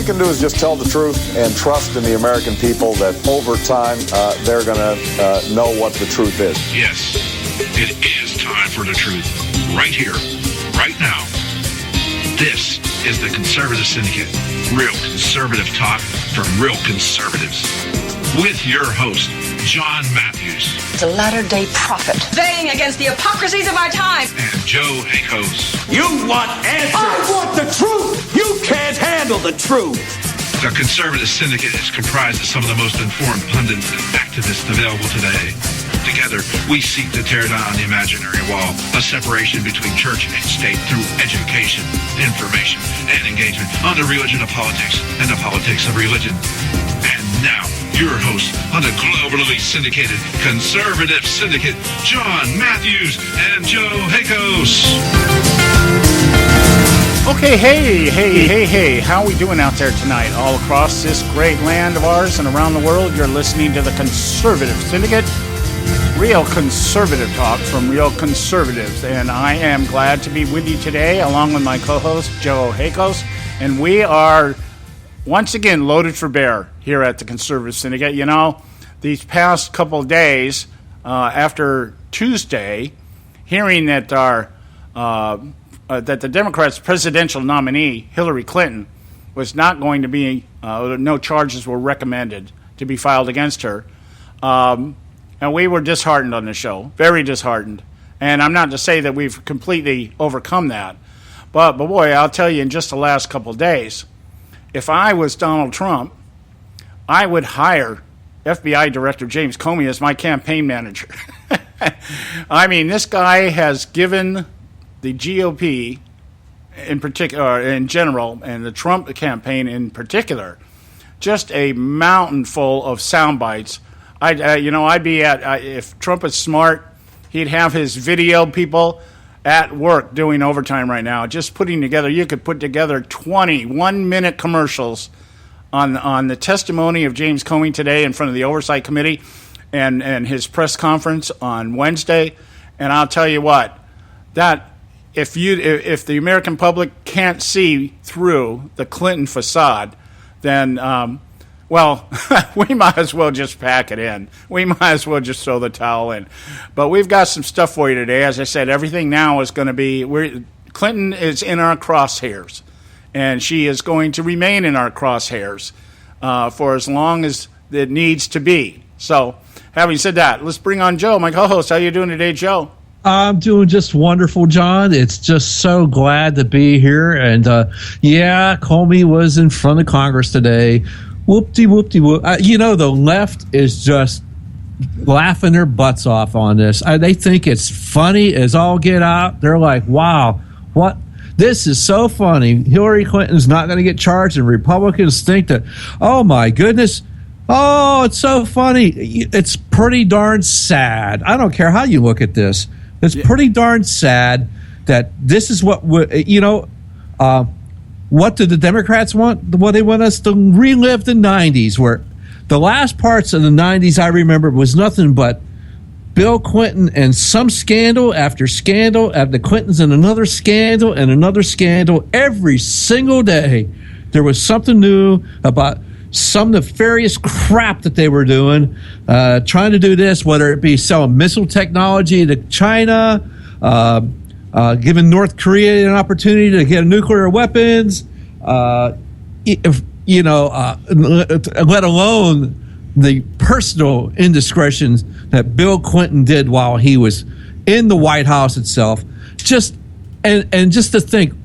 can do is just tell the truth and trust in the American people that over time they're going to know what the truth is. Yes, it is time for the truth. Right here, right now. This is the Conservative Syndicate. Real conservative talk from real conservatives. With your host, John Matthews. The latter-day prophet. Baying against the hypocrisies of our time. And Joe Hakos. You want answers. I want the truth. You can't handle the truth. The Conservative Syndicate is comprised of some of the most informed pundits and activists available today. Together, we seek to tear down the imaginary wall, a separation between church and state through education, information, and engagement on the religion of politics and the politics of religion. And now, your hosts on the globally syndicated Conservative Syndicate, John Matthews and Joe Hakos. Okay, hey, how are we doing out there tonight? All across this great land of ours and around the world, you're listening to the Conservative Syndicate. Real conservative talk from real conservatives, and I am glad to be with you today along with my co-host Joe Hakos, and we are once again loaded for bear here at the Conservative Syndicate. You know, these past couple of days after Tuesday, hearing that that the Democrats' presidential nominee Hillary Clinton was not going to be no charges were recommended to be filed against her. And we were disheartened on the show, very disheartened. And I'm not to say that we've completely overcome that. But boy, I'll tell you, in just the last couple of days, if I was Donald Trump, I would hire FBI Director James Comey as my campaign manager. I mean, this guy has given the GOP in particular, in general, and the Trump campaign in particular, just a mountain full of sound bites. I'd be if Trump is smart, he'd have his video people at work doing overtime right now, just putting together. You could put together 20 one-minute commercials on the testimony of James Comey today in front of the Oversight Committee and his press conference on Wednesday. And I'll tell you what, that if the American public can't see through the Clinton facade, then well, we might as well just pack it in. We might as well just throw the towel in. But we've got some stuff for you today. As I said, everything now is going to be Clinton is in our crosshairs, and she is going to remain in our crosshairs for as long as it needs to be. So, having said that, let's bring on Joe, my co-host. How you doing today, Joe? I'm doing just wonderful, John. It's just so glad to be here. And, Comey was in front of Congress today. Whoop-de-whoop-de-whoop. The left is just laughing their butts off on this. They think it's funny as all get out. They're like, wow, what? This is so funny. Hillary Clinton's not going to get charged, and Republicans think that, oh, my goodness, oh, it's so funny. It's pretty darn sad. I don't care how you look at this. It's pretty darn sad that this is what, what do the Democrats want? Well, they want us to relive the 90s, where the last parts of the 90s I remember was nothing but Bill Clinton and some scandal after scandal, after the Clintons and another scandal and another scandal. Every single day there was something new about some nefarious crap that they were doing, trying to do this, whether it be selling missile technology to China, giving North Korea an opportunity to get nuclear weapons, let alone the personal indiscretions that Bill Clinton did while he was in the White House itself. Just to think,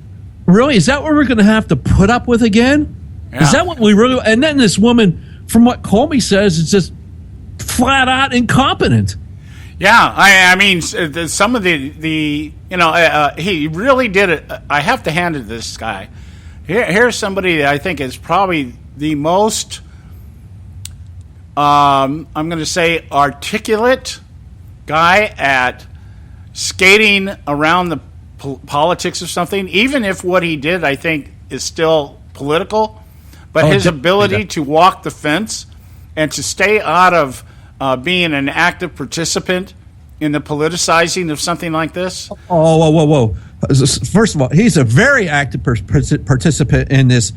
really, is that what we're going to have to put up with again? Yeah. Is that what we really? And then this woman, from what Comey says, is just flat out incompetent. Yeah, I mean, some of he really did it. I have to hand it to this guy. Here's somebody that I think is probably the most, I'm going to say, articulate guy at skating around the politics of something, even if what he did, I think, is still political. But his ability to walk the fence and to stay out of being an active participant in the politicizing of something like this. Whoa. First of all, he's a very active participant in this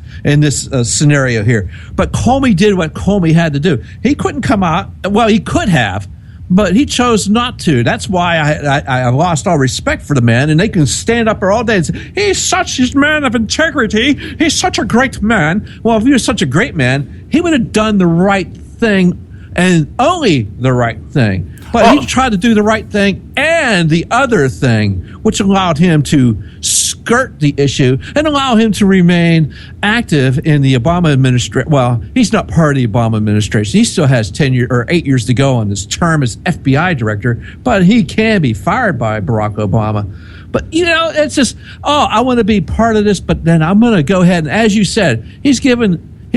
scenario here. But Comey did what Comey had to do. He couldn't come out. Well, he could have, but he chose not to. That's why I lost all respect for the man. And they can stand up there all day and say, he's such a man of integrity. He's such a great man. Well, if he was such a great man, he would have done the right thing and only the right thing. But he tried to do the right thing and the other thing, which allowed him to skirt the issue and allow him to remain active in the Obama administration. Well, he's not part of the Obama administration. He still has 8 years to go on his term as FBI director, but he can be fired by Barack Obama. But, it's just, I want to be part of this, but then I'm going to go ahead and, as you said, he's given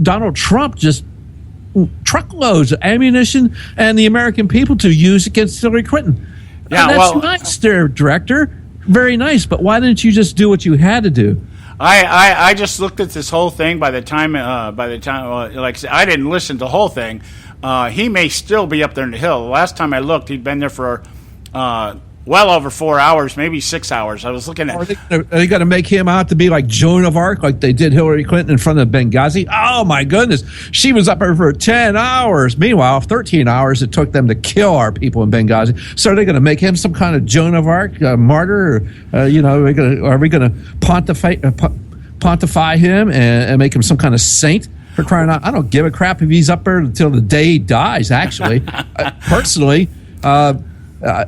Donald Trump just truckloads of ammunition and the American people to use against Hillary Clinton. Yeah, that's nice there, Director. Very nice. But why didn't you just do what you had to do? I just looked at this whole thing. Like I said, I didn't listen to the whole thing. He may still be up there in the Hill. The last time I looked, he'd been there for well over 4 hours, maybe 6 hours. I was looking at. Are they going to make him out to be like Joan of Arc, like they did Hillary Clinton in front of Benghazi? Oh my goodness, she was up there for 10 hours. Meanwhile, 13 hours it took them to kill our people in Benghazi. So are they going to make him some kind of Joan of Arc martyr? Or, are we going to pontify him and make him some kind of saint? For crying out, I don't give a crap if he's up there until the day he dies. Actually, personally.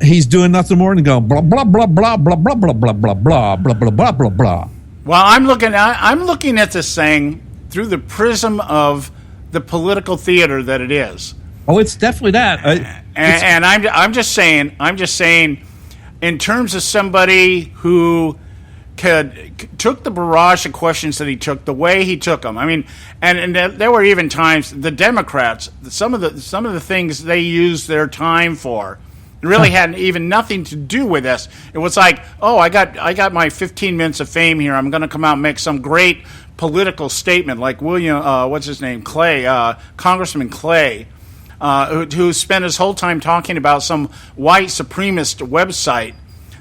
He's doing nothing more than going blah blah blah blah blah blah blah blah blah blah blah blah blah blah blah. Well, I'm looking at this thing through the prism of the political theater that it is. Oh, it's definitely that. And I'm just saying, in terms of somebody who took the barrage of questions that he took, the way he took them. I mean, and there were even times the Democrats, some of the things they used their time for. It really had even nothing to do with this. It was like, I got my 15 minutes of fame here. I'm going to come out and make some great political statement, like William, what's his name, Clay, Congressman Clay, who spent his whole time talking about some white supremacist website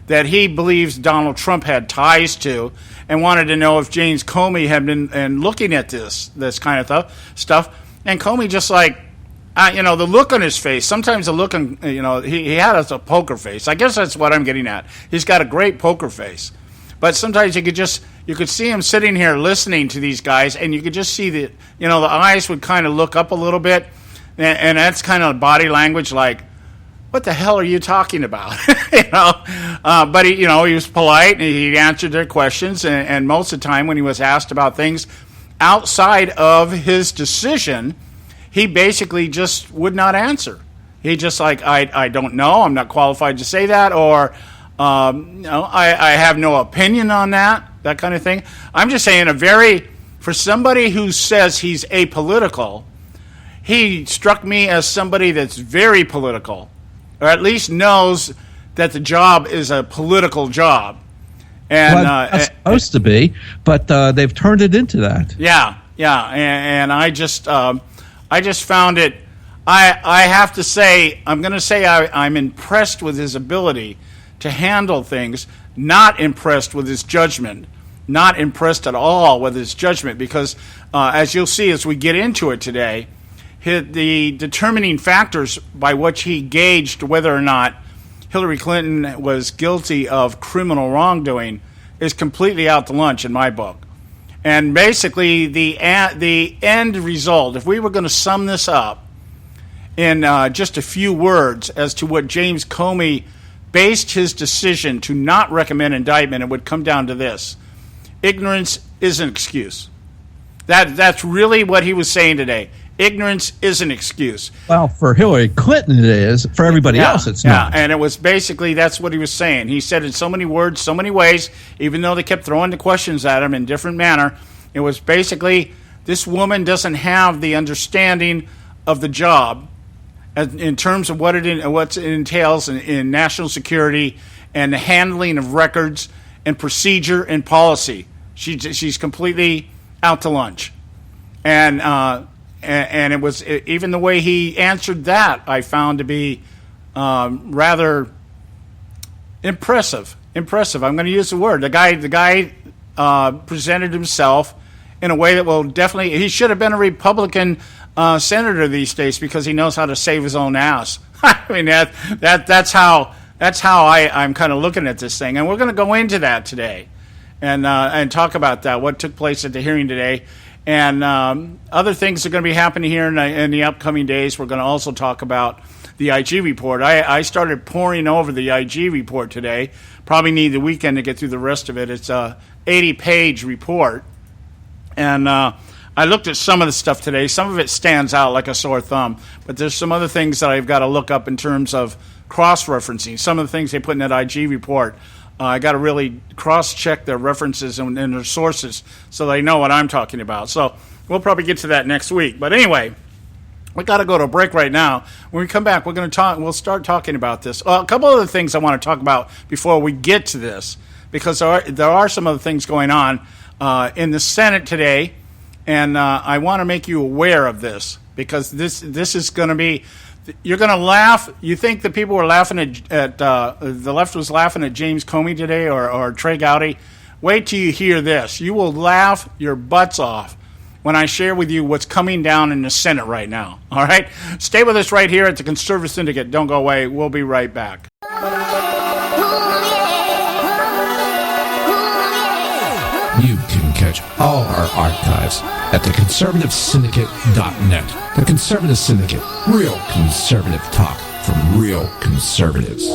that he believes Donald Trump had ties to, and wanted to know if James Comey had been looking at this kind of stuff. And Comey just like. The look on his face, sometimes the look on, he had a poker face. I guess that's what I'm getting at. He's got a great poker face. But sometimes you could see him sitting here listening to these guys, and you could just see the eyes would kind of look up a little bit, and that's kind of body language like, what the hell are you talking about? But he was polite, and he answered their questions, and most of the time when he was asked about things outside of his decision, he basically just would not answer. He just like, I don't know, I'm not qualified to say that, or I have no opinion on that kind of thing. I'm just saying for somebody who says he's apolitical, he struck me as somebody that's very political, or at least knows that the job is a political job. And it's supposed to be, but they've turned it into that. Yeah, and I just found it. I have to say, I'm going to say I'm impressed with his ability to handle things. Not impressed with his judgment. Not impressed at all with his judgment, because as you'll see as we get into it today, the determining factors by which he gauged whether or not Hillary Clinton was guilty of criminal wrongdoing is completely out to lunch in my book. And basically, the end result, if we were going to sum this up in just a few words as to what James Comey based his decision to not recommend indictment, it would come down to this. Ignorance is an excuse. That's really what he was saying today. Ignorance is an excuse. Well, for Hillary Clinton it is. For everybody else it's not. Yeah, and it was basically, that's what he was saying. He said in so many words, so many ways, even though they kept throwing the questions at him in different manner, it was basically, this woman doesn't have the understanding of the job in terms of what it entails in national security and the handling of records and procedure and policy. She's completely out to lunch. And it was, even the way he answered that, I found to be rather impressive, impressive. I'm going to use the word. The guy presented himself in a way that will definitely. He should have been a Republican senator these days because he knows how to save his own ass. I mean that's how I'm kind of looking at this thing, and we're going to go into that today, and talk about that, what took place at the hearing today, and other things are going to be happening here in the upcoming days. We're going to also talk about the IG report. I started poring over the IG report today. Probably need the weekend to get through the rest of it. It's a 80-page report, and I looked at some of the stuff today. Some of it stands out like a sore thumb, but there's some other things that I've got to look up in terms of cross-referencing. Some of the things they put in that IG report, I got to really cross-check their references and their sources so they know what I'm talking about. So we'll probably get to that next week. But anyway, we got to go to a break right now. When we come back, we'll start talking about this. A couple other things I want to talk about before we get to this, because there are some other things going on in the Senate today. And I want to make you aware of this, because this is going to be, you're going to laugh. You think the people were laughing at the left was laughing at James Comey today or Trey Gowdy? Wait till you hear this. You will laugh your butts off when I share with you what's coming down in the Senate right now. All right? Stay with us right here at the Conservative Syndicate. Don't go away. We'll be right back. You can catch all our archives at theconservativesyndicate.net. The Conservative Syndicate. Real conservative talk from real conservatives.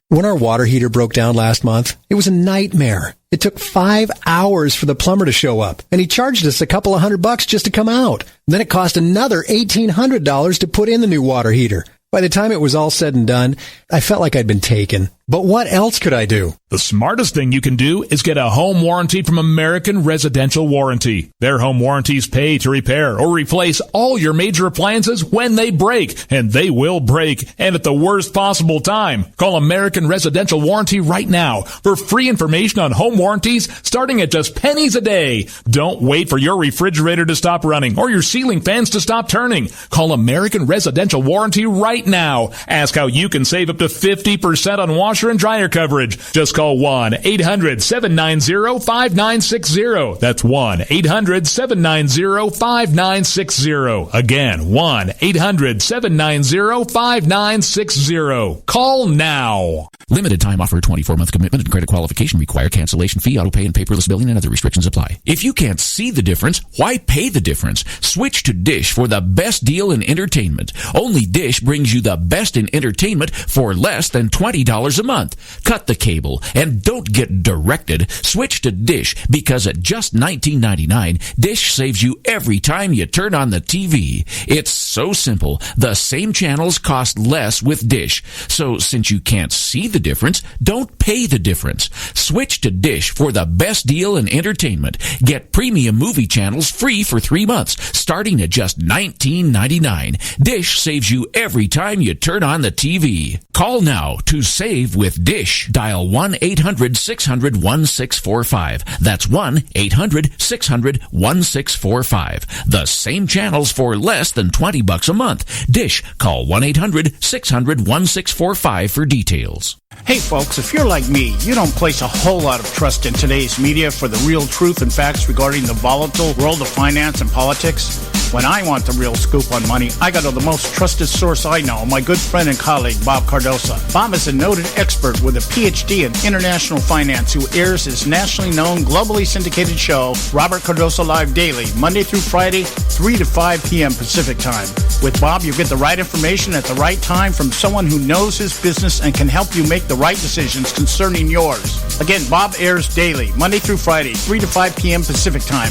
When our water heater broke down last month, it was a nightmare. It took 5 hours for the plumber to show up, and he charged us a couple of $100 just to come out. Then it cost another $1,800 to put in the new water heater. By the time it was all said and done, I felt like I'd been taken. But what else could I do? The smartest thing you can do is get a home warranty from American Residential Warranty. Their home warranties pay to repair or replace all your major appliances when they break, and they will break, and at the worst possible time. Call American Residential Warranty right now for free information on home warranties starting at just pennies a day. Don't wait for your refrigerator to stop running or your ceiling fans to stop turning. Call American Residential Warranty right now. Ask how you can save up to 50% on washer and dryer coverage. Just call 1-800-790-5960. That's 1-800-790-5960. Again, 1-800-790-5960. Call now. Limited time offer, 24-month commitment and credit qualification require cancellation fee, auto pay, and paperless billing, and other restrictions apply. If you can't see the difference, why pay the difference? Switch to Dish for the best deal in entertainment. Only Dish brings you the best in entertainment for less than $20 a month. Cut the cable and don't get directed. Switch to Dish because at just $19.99, Dish saves you every time you turn on the TV. It's so simple. The same channels cost less with Dish. So since you can't see the difference, don't pay the difference. Switch to Dish for the best deal in entertainment. Get premium movie channels free for 3 months, starting at just $19.99. Dish saves you every time you turn on the TV. Call now to save with Dish. Dial 1-800-600-1645. That's 1-800-600-1645. The same channels for less than $20 a month. Dish. Call 1-800-600-1645 for details. Hey folks, if you're like me, you don't place a whole lot of trust in today's media for the real truth and facts regarding the volatile world of finance and politics. When I want the real scoop on money, I go to the most trusted source I know, my good friend and colleague, Bob Cardoso. Bob is a noted expert with a PhD in international finance who airs his nationally known, globally syndicated show, Robert Cardoso Live Daily, Monday through Friday, 3 to 5 p.m. Pacific Time. With Bob, you get the right information at the right time from someone who knows his business and can help you make the right decisions concerning yours. Again, Bob airs daily, Monday through Friday, 3 to 5 p.m. Pacific Time.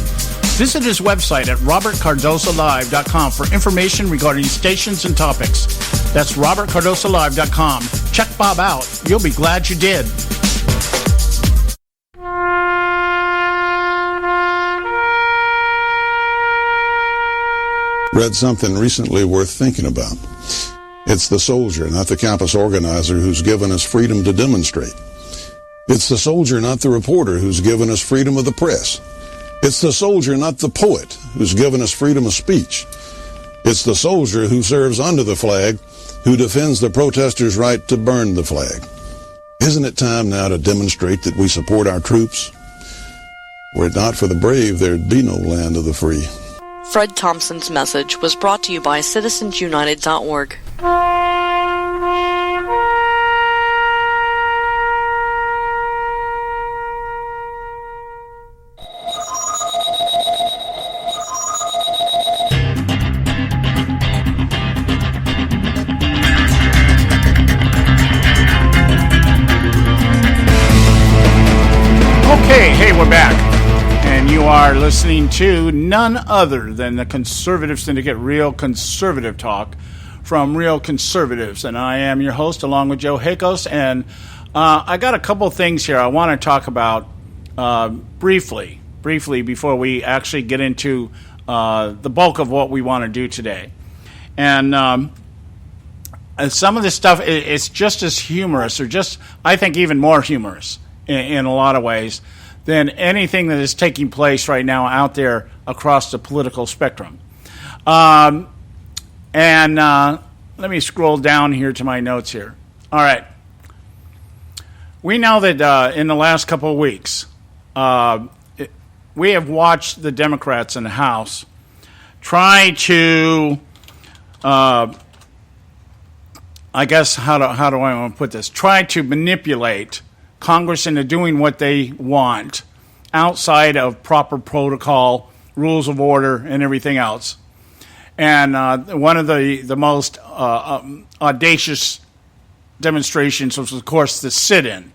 Visit his website at robertcardosolive.com for information regarding stations and topics. That's robertcardosolive.com. Check Bob out. You'll be glad you did. Read something recently worth thinking about. It's the soldier, not the campus organizer, who's given us freedom to demonstrate. It's the soldier, not the reporter, who's given us freedom of the press. It's the soldier, not the poet, who's given us freedom of speech. It's the soldier who serves under the flag, who defends the protesters' right to burn the flag. Isn't it time now to demonstrate that we support our troops? Were it not for the brave, there'd be no land of the free. Fred Thompson's message was brought to you by citizensunited.org. Okay, hey, we're back. And you are listening to none other than the Conservative Syndicate, Real Conservative Talk from Real Conservatives. And I am your host, along with Joe Hakos. And I got a couple things here I want to talk about briefly before we actually get into the bulk of what we want to do today. And some of this stuff, it's just as humorous, or just, I think, even more humorous in a lot of ways than anything that is taking place right now out there across the political spectrum. Let me scroll down here to my notes here. All right. We know that in the last couple of weeks, we have watched the Democrats in the House try to, I guess, how do I want to put this? Try to manipulate Congress into doing what they want outside of proper protocol, rules of order, and everything else. And one of the most audacious demonstrations was, of course, the sit-in.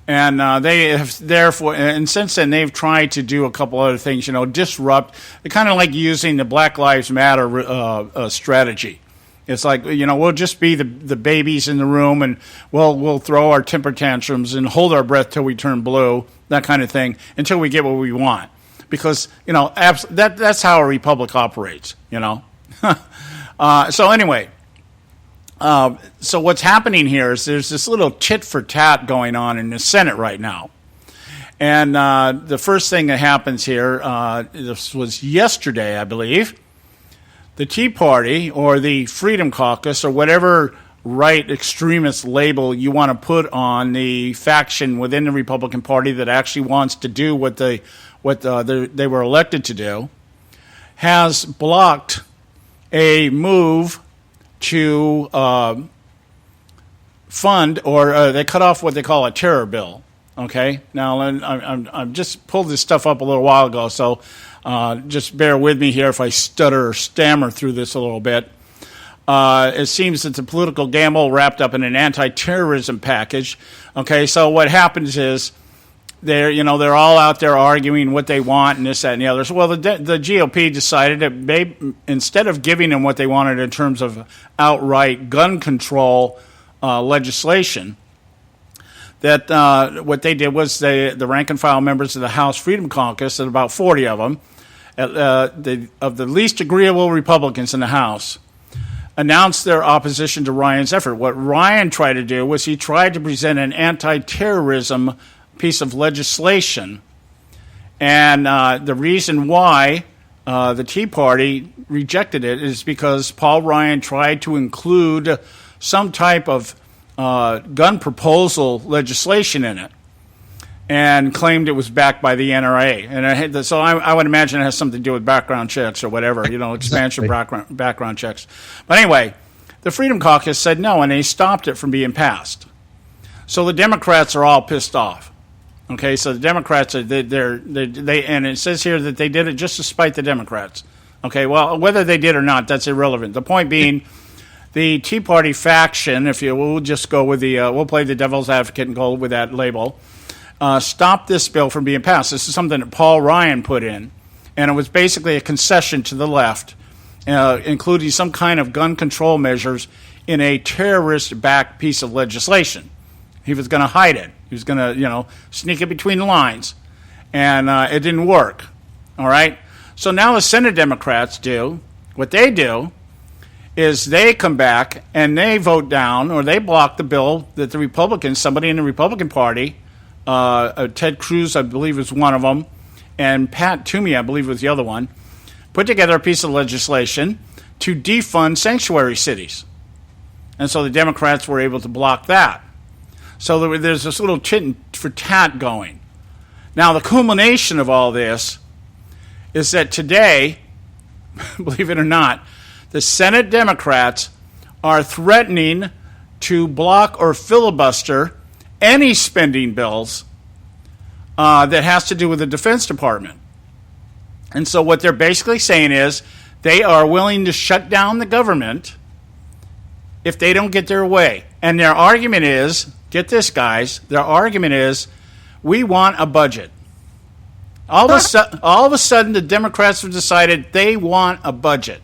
And they have therefore, and since then, they've tried to do a couple other things, disrupt. They're kind of like using the Black Lives Matter strategy. It's like, we'll just be the babies in the room, and we'll throw our temper tantrums and hold our breath till we turn blue, that kind of thing, until we get what we want. Because, that's how a republic operates, So anyway, so what's happening here is there's this little tit for tat going on in the Senate right now. And the first thing that happens here, this was yesterday, I believe. The Tea Party, or the Freedom Caucus, or whatever right extremist label you want to put on the faction within the Republican Party that actually wants to do what they were elected to do, has blocked a move to fund, or they cut off what they call a terror bill. Okay, now I'm just pulled this stuff up a little while ago, so just bear with me here if I stutter or stammer through this a little bit. It seems that the political gamble wrapped up in an anti-terrorism package. Okay, so what happens is they're all out there arguing what they want and this, that, and the other. So, well, the GOP decided that instead of giving them what they wanted in terms of outright gun control legislation, that what they did was the rank and file members of the House Freedom Caucus, and about 40 of them, of the least agreeable Republicans in the House, announced their opposition to Ryan's effort. What Ryan tried to do was he tried to present an anti-terrorism piece of legislation, and the reason why the Tea Party rejected it is because Paul Ryan tried to include some type of gun proposal legislation in it, and claimed it was backed by the NRA. And so I would imagine it has something to do with background checks or whatever, expansion of background checks. But anyway, the Freedom Caucus said no, and they stopped it from being passed. So the Democrats are all pissed off. Okay, so the Democrats, and it says here that they did it just to spite the Democrats. Okay, well, whether they did or not, that's irrelevant. The point being, the Tea Party faction, we'll just go with we'll play the devil's advocate and go with that label, stopped this bill from being passed. This is something that Paul Ryan put in, and it was basically a concession to the left, including some kind of gun control measures in a terrorist-backed piece of legislation. He was going to hide it. He was going to, sneak it between the lines, and it didn't work. All right? So now the Senate Democrats do, what they do is they come back and they vote down, or they block the bill that the Republicans, somebody in the Republican Party, Ted Cruz, I believe, is one of them, and Pat Toomey, I believe was the other one, put together a piece of legislation to defund sanctuary cities. And so the Democrats were able to block that. So there's this little tit for tat going. Now, the culmination of all this is that today, believe it or not, the Senate Democrats are threatening to block or filibuster any spending bills that has to do with the Defense Department. And so what they're basically saying is they are willing to shut down the government if they don't get their way. And their argument is, get this, guys, their argument is, we want a budget. All of a sudden, the Democrats have decided they want a budget.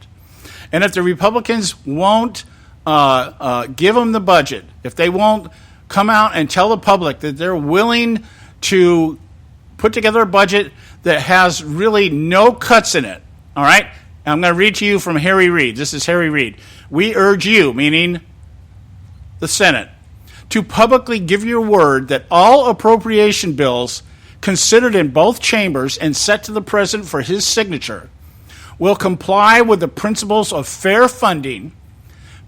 And if the Republicans won't give them the budget, if they won't come out and tell the public that they're willing to put together a budget that has really no cuts in it, all right? I'm going to read to you from Harry Reid. This is Harry Reid. We urge you, meaning the Senate, to publicly give your word that all appropriation bills considered in both chambers and set to the President for his signature will comply with the principles of fair funding,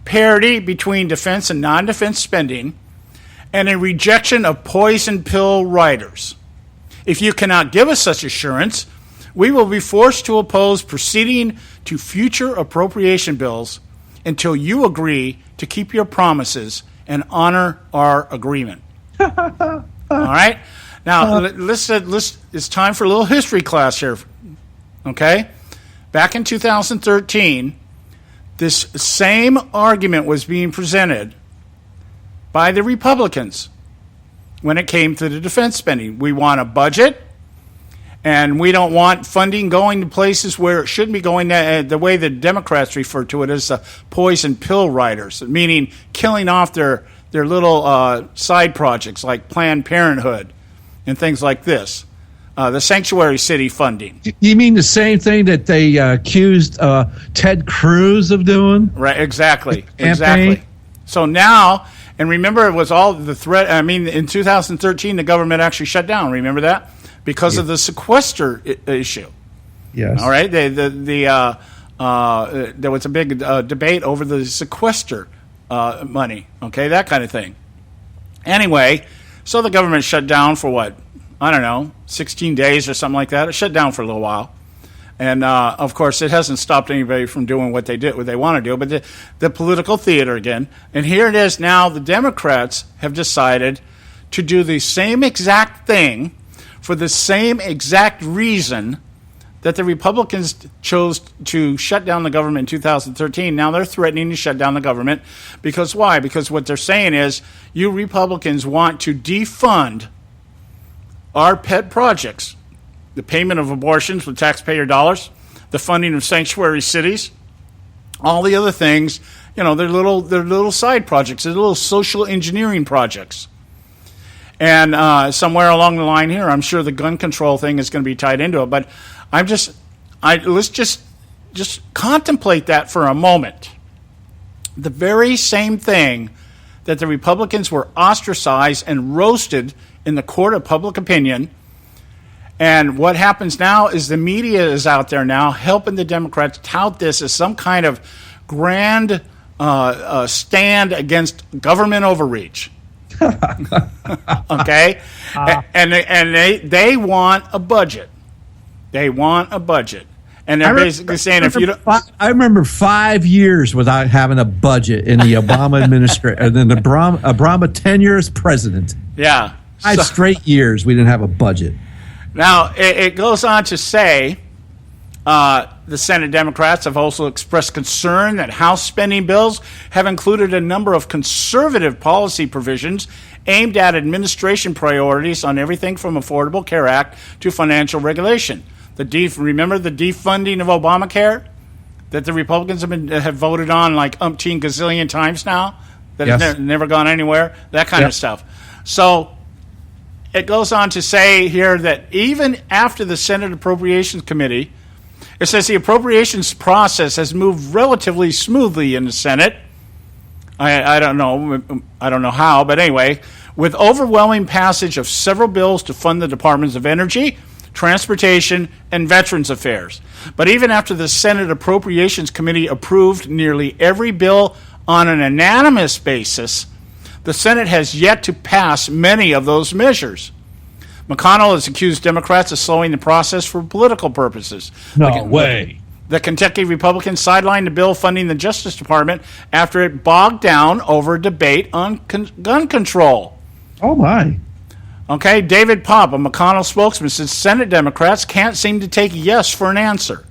parity between defense and non-defense spending, and a rejection of poison pill writers. If you cannot give us such assurance, we will be forced to oppose proceeding to future appropriation bills until you agree to keep your promises and honor our agreement. All right? Now, it's time for a little history class here. Okay? Back in 2013, this same argument was being presented by the Republicans when it came to the defense spending. We want a budget, and we don't want funding going to places where it shouldn't be going. The way the Democrats refer to it as the poison pill writers, meaning killing off their little side projects like Planned Parenthood and things like this. The sanctuary city funding. You mean the same thing that they accused Ted Cruz of doing? Right, exactly. Exactly. So now, and remember, it was all the threat. I mean, in 2013, the government actually shut down. Remember that? Because of the sequester issue. Yes. All right. There was a big debate over the sequester money. Okay, that kind of thing. Anyway, so the government shut down for what? I don't know, 16 days or something like that. It shut down for a little while. And, of course, it hasn't stopped anybody from doing what they want to do, but the political theater again. And here it is now. The Democrats have decided to do the same exact thing for the same exact reason that the Republicans chose to shut down the government in 2013. Now they're threatening to shut down the government. Because why? Because what they're saying is you Republicans want to defund our pet projects, the payment of abortions with taxpayer dollars, the funding of sanctuary cities, all the other things. You know, they're little side projects, they're little social engineering projects. And somewhere along the line here, I'm sure the gun control thing is going to be tied into it. But let's just contemplate that for a moment. The very same thing that the Republicans were ostracized and roasted in the court of public opinion. And what happens now is the media is out there now helping the Democrats tout this as some kind of grand stand against government overreach. Okay? And they want a budget. They want a budget. And they're basically saying if you don't... I remember 5 years without having a budget in the Obama administration, and then the Obama tenure as president. Yeah. 5 straight years we didn't have a budget. Now, it goes on to say the Senate Democrats have also expressed concern that House spending bills have included a number of conservative policy provisions aimed at administration priorities on everything from Affordable Care Act to financial regulation. Remember the defunding of Obamacare that the Republicans have voted on like umpteen gazillion times now? That has never gone anywhere? That kind of stuff. So it goes on to say here that even after the Senate Appropriations Committee, it says the appropriations process has moved relatively smoothly in the Senate. I don't know how, but anyway, with overwhelming passage of several bills to fund the Departments of Energy, Transportation, and Veterans Affairs. But even after the Senate Appropriations Committee approved nearly every bill on an unanimous basis, the Senate has yet to pass many of those measures. McConnell has accused Democrats of slowing the process for political purposes. No way. The Kentucky Republicans sidelined the bill funding the Justice Department after it bogged down over debate on gun control. Oh, my. Okay, David Popp, a McConnell spokesman, says Senate Democrats can't seem to take yes for an answer.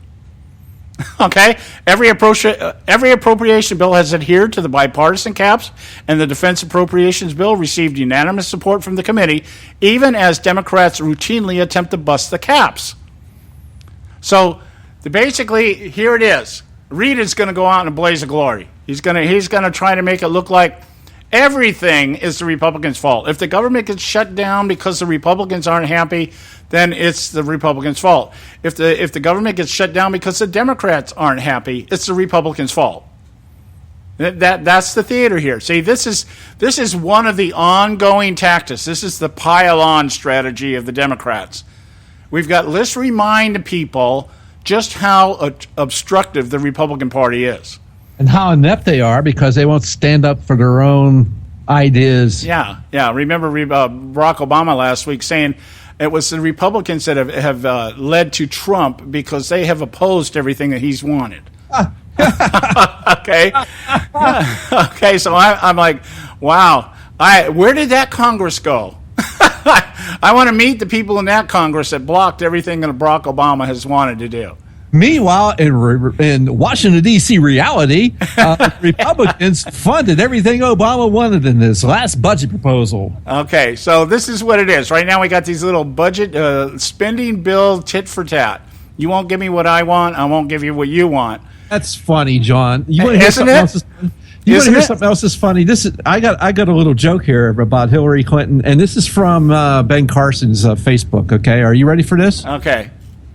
Okay, every appropriation bill has adhered to the bipartisan caps, and the defense appropriations bill received unanimous support from the committee, even as Democrats routinely attempt to bust the caps. So, basically, here it is. Reid is going to go out in a blaze of glory. He's going to try to make it look like everything is the Republicans' fault. If the government gets shut down because the Republicans aren't happy, then it's the Republicans' fault. If the government gets shut down because the Democrats aren't happy, it's the Republicans' fault. That's the theater here. See, this is one of the ongoing tactics. This is the pile-on strategy of the Democrats. We've got let's remind people just how obstructive the Republican Party is. And how inept they are because they won't stand up for their own ideas. Yeah. Remember Barack Obama last week saying it was the Republicans that have led to Trump because they have opposed everything that he's wanted. Okay. Okay, so I'm like, wow. Where did that Congress go? I want to meet the people in that Congress that blocked everything that Barack Obama has wanted to do. Meanwhile, in Washington, D.C. reality, Republicans funded everything Obama wanted in this last budget proposal. Okay, so this is what it is. Right now we got these little budget spending bill tit for tat. You won't give me what I want, I won't give you what you want. That's funny, John. You want to hear something else? You want to hear something else that's funny? I got a little joke here about Hillary Clinton, and this is from Ben Carson's Facebook. Okay, are you ready for this? Okay.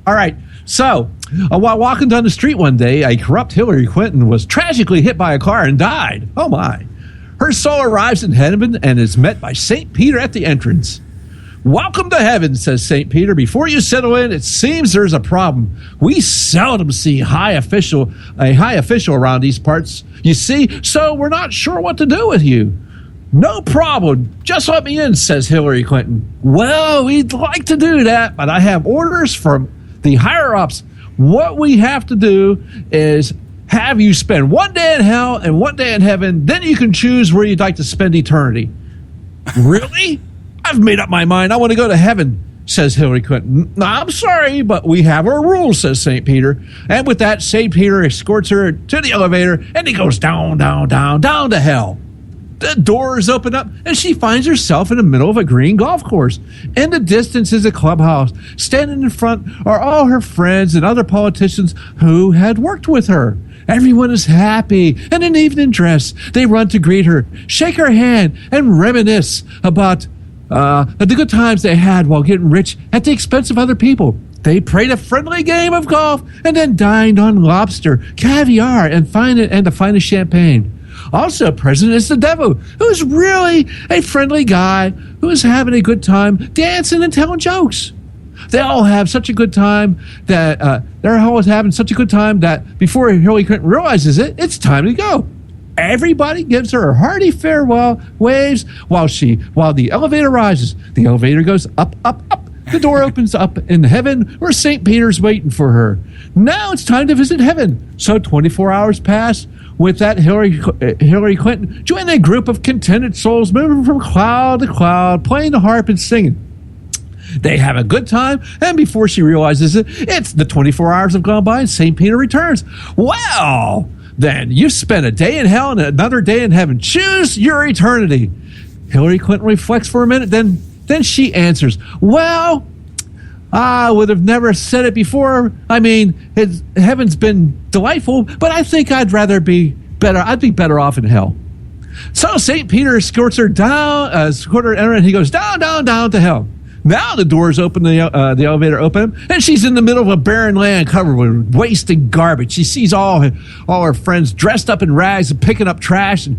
All right. So, while walking down the street one day, a corrupt Hillary Clinton was tragically hit by a car and died. Oh my! Her soul arrives in heaven and is met by St. Peter at the entrance. "Welcome to heaven," says St. Peter. "Before you settle in, it seems there's a problem. We seldom see a high official around these parts, you see, so we're not sure what to do with you." "No problem. Just let me in," says Hillary Clinton. "Well, we'd like to do that, but I have orders from the higher-ups. What we have to do is have you spend one day in hell and one day in heaven, then you can choose where you'd like to spend eternity." "Really? I've made up my mind. I want to go to heaven," says Hillary Clinton. "I'm sorry, but we have our rules," says St. Peter. And with that, St. Peter escorts her to the elevator, and he goes down, down, down, down to hell. The doors open up, and she finds herself in the middle of a green golf course. In the distance is a clubhouse. Standing in front are all her friends and other politicians who had worked with her. Everyone is happy and in evening dress. They run to greet her, shake her hand, and reminisce about the good times they had while getting rich at the expense of other people. They played a friendly game of golf and then dined on lobster, caviar, and the finest champagne. Also present is the devil, who's really a friendly guy who's having a good time dancing and telling jokes. They all have such a good time that they're always having such a good time that before Hillary Clinton realizes it, it's time to go. Everybody gives her a hearty farewell, waves while the elevator rises. The elevator goes up, up, up. The door opens up in heaven where St. Peter's waiting for her. Now it's time to visit heaven. So 24 hours pass. With that, Hillary Clinton joined a group of contented souls moving from cloud to cloud, playing the harp and singing. They have a good time, and before she realizes it, it's the 24 hours have gone by and St. Peter returns. "Well, then you've spent a day in hell and another day in heaven. Choose your eternity." Hillary Clinton reflects for a minute, then she answers, "Well, I would have never said it before. I mean, heaven's been delightful, but I think I'd be better off in hell." So St. Peter escorts her down, and he goes down, down, down to hell. Now the doors open, the elevator open, and she's in the middle of a barren land covered with wasted garbage. She sees all her friends dressed up in rags and picking up trash and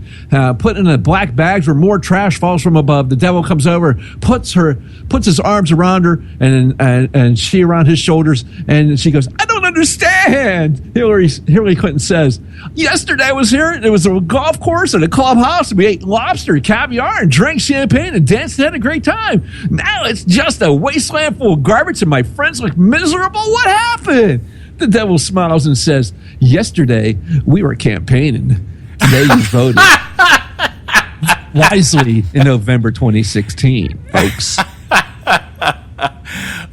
putting in black bags where more trash falls from above. The devil comes over, puts his arms around her and she around his shoulders, and she goes, "I don't understand." Hillary Clinton says, "Yesterday I was here, and it was a golf course and a clubhouse, and we ate lobster, caviar, and drank champagne and danced and had a great time. Now it's just a wasteland full of garbage and my friends look miserable. What happened?" The devil smiles and says, "Yesterday we were campaigning. Today you voted wisely in November 2016, folks."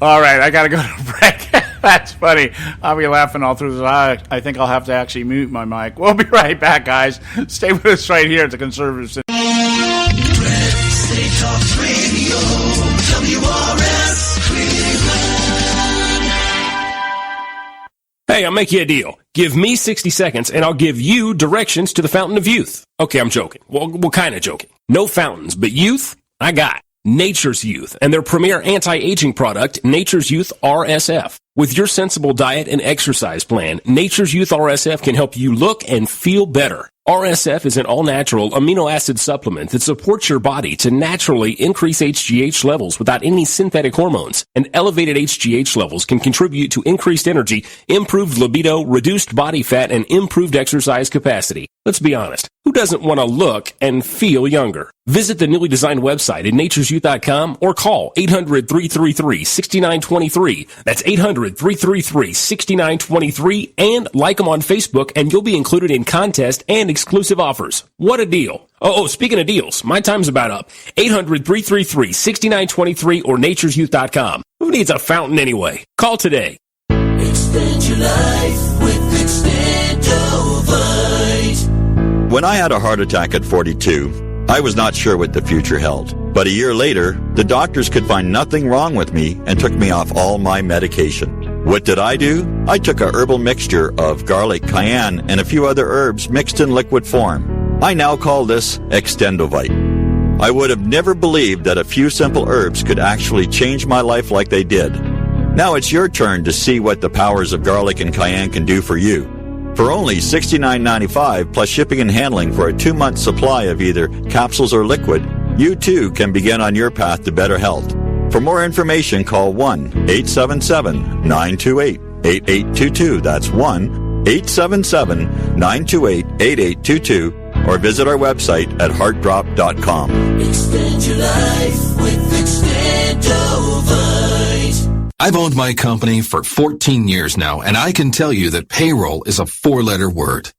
All right, I got to go to a break. That's funny. I'll be laughing all through this. I think I'll have to actually mute my mic. We'll be right back, guys. Stay with us right here at the Conservative Syndicate. State Talk Radio, WRS Cleveland. Hey, I'll make you a deal. Give me 60 seconds and I'll give you directions to the Fountain of Youth. Okay, I'm joking. Well, kind of joking. No fountains, but youth, I got. Nature's Youth and their premier anti-aging product, Nature's Youth RSF. With your sensible diet and exercise plan, Nature's Youth RSF can help you look and feel better. RSF is an all-natural amino acid supplement that supports your body to naturally increase HGH levels without any synthetic hormones. And elevated HGH levels can contribute to increased energy, improved libido, reduced body fat, and improved exercise capacity. Let's be honest. Who doesn't want to look and feel younger? Visit the newly designed website at naturesyouth.com or call 800-333-6923. That's 800-333-6923 and like them on Facebook and you'll be included in contest and exclusive offers. What a deal. Oh, speaking of deals, my time's about up. 800-333-6923 or naturesyouth.com. Who needs a fountain anyway? Call today. Extend your life with Extendovite. When I had a heart attack at 42, I was not sure what the future held. But a year later, the doctors could find nothing wrong with me and took me off all my medication. What did I do? I took a herbal mixture of garlic, cayenne, and a few other herbs mixed in liquid form. I now call this Extendovite. I would have never believed that a few simple herbs could actually change my life like they did. Now it's your turn to see what the powers of garlic and cayenne can do for you. For only $69.95 plus shipping and handling for a 2-month supply of either capsules or liquid, you too can begin on your path to better health. For more information, call 1-877-928-8822. That's 1-877-928-8822. Or visit our website at heartdrop.com. Extend your life with Extendovite. I've owned my company for 14 years now, and I can tell you that payroll is a 4-letter word.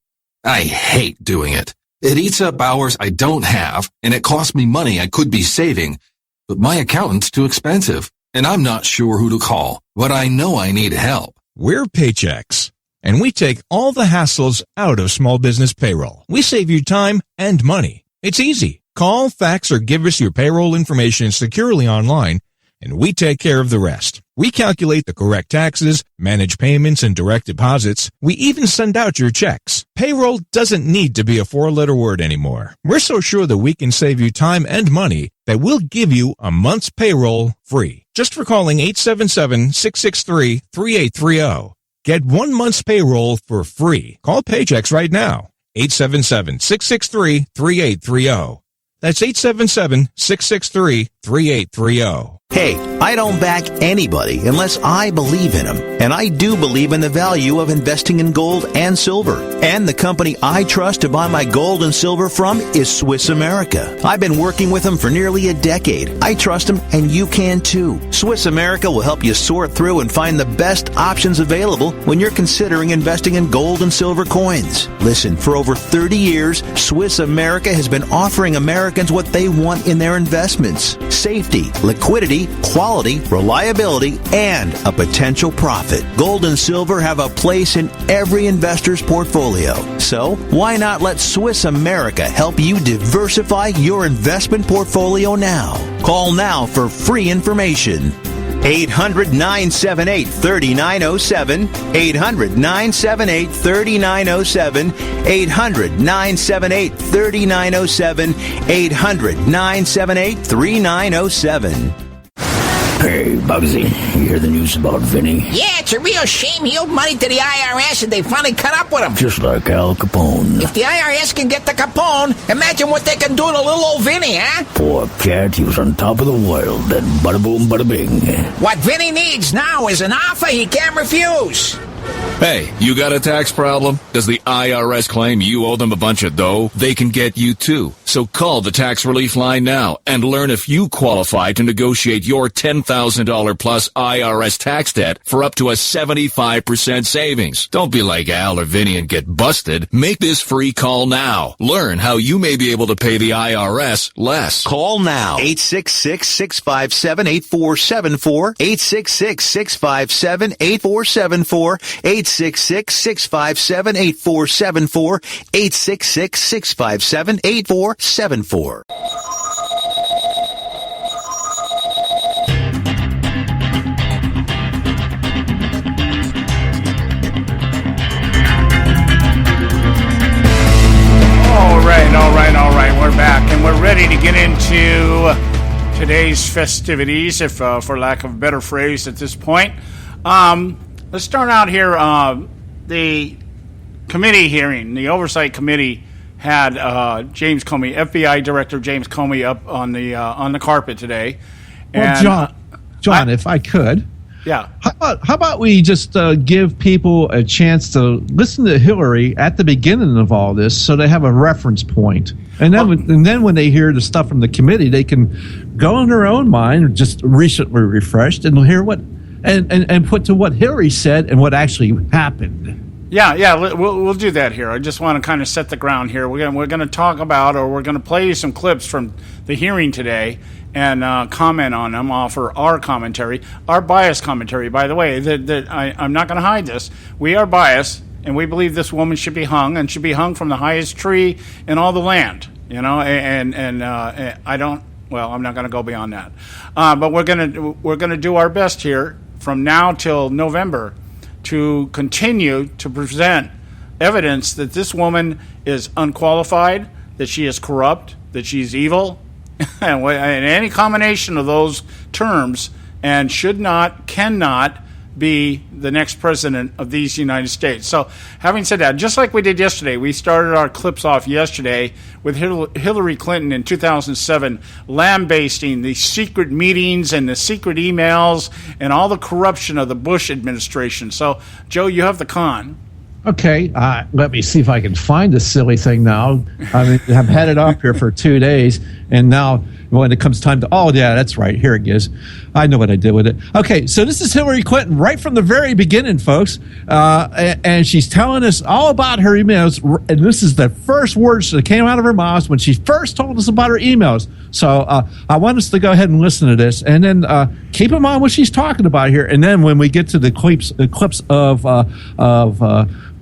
I hate doing it. It eats up hours I don't have, and it costs me money I could be saving. But my accountant's too expensive, and I'm not sure who to call, but I know I need help. We're Paychex, and we take all the hassles out of small business payroll. We save you time and money. It's easy. Call, fax, or give us your payroll information securely online, and we take care of the rest. We calculate the correct taxes, manage payments and direct deposits. We even send out your checks. Payroll doesn't need to be a 4-letter word anymore. We're so sure that we can save you time and money that we'll give you a month's payroll free. Just for calling 877-663-3830. Get 1 month's payroll for free. Call Paychex right now. 877-663-3830. That's 877-663-3830. Hey, I don't back anybody unless I believe in them. And I do believe in the value of investing in gold and silver. And the company I trust to buy my gold and silver from is Swiss America. I've been working with them for nearly a decade. I trust them, and you can too. Swiss America will help you sort through and find the best options available when you're considering investing in gold and silver coins. Listen, for over 30 years, Swiss America has been offering Americans what they want in their investments: safety, liquidity, quality, reliability, and a potential profit. Gold and silver have a place in every investor's portfolio. So, why not let Swiss America help you diversify your investment portfolio now? Call now for free information. 800-978-3907, 800-978-3907, 800-978-3907, 800-978-3907. Hey, Bugsy, you hear the news about Vinny? Yeah, it's a real shame he owed money to the IRS and they finally cut up with him. Just like Al Capone. If the IRS can get the Capone, imagine what they can do to little old Vinny, huh? Poor cat, he was on top of the world, then bada boom, bada bing. What Vinny needs now is an offer he can't refuse. Hey, you got a tax problem? Does the IRS claim you owe them a bunch of dough? They can get you too. So call the tax relief line now and learn if you qualify to negotiate your $10,000 plus IRS tax debt for up to a 75% savings. Don't be like Al or Vinny and get busted. Make this free call now. Learn how you may be able to pay the IRS less. Call now. 866-657-8474. 866-657-8474. 866-657-8474. 866-657-8474. All right. We're back, and we're ready to get into today's festivities, if for lack of a better phrase at this point. Let's start out here. The committee hearing, the Oversight Committee, had James Comey, FBI Director James Comey, up on the carpet today. Well, John, if I could. Yeah. How about we just give people a chance to listen to Hillary at the beginning of all this, so they have a reference point, and then when they hear the stuff from the committee, they can go in their own mind, just recently refreshed, and hear what and put to what Hillary said and what actually happened. Yeah, we'll do that here. I just want to kind of set the ground here. We're going to talk about, or we're going to play you some clips from the hearing today and comment on them, offer our commentary, our biased commentary. By the way, I'm not going to hide this. We are biased, and we believe this woman should be hung, and should be hung from the highest tree in all the land. You know, and I don't. Well, I'm not going to go beyond that. But we're gonna do our best here from now till November to continue to present evidence that this woman is unqualified, that she is corrupt, that she's evil, and any combination of those terms, and cannot be the next president of these United States. So, having said that, just like we did yesterday, we started our clips off yesterday with Hillary Clinton in 2007 lambasting the secret meetings and the secret emails and all the corruption of the Bush administration. So, Joe, you have the con. Okay, let me see if I can find this silly thing now. I mean, I've had it up here for 2 days, and now when it comes time to, oh, yeah, that's right, here it is. I know what I did with it. Okay, so this is Hillary Clinton right from the very beginning, folks, and she's telling us all about her emails, and this is the first words that came out of her mouth when she first told us about her emails. So I want us to go ahead and listen to this, and then keep in mind what she's talking about here, and then when we get to the clips of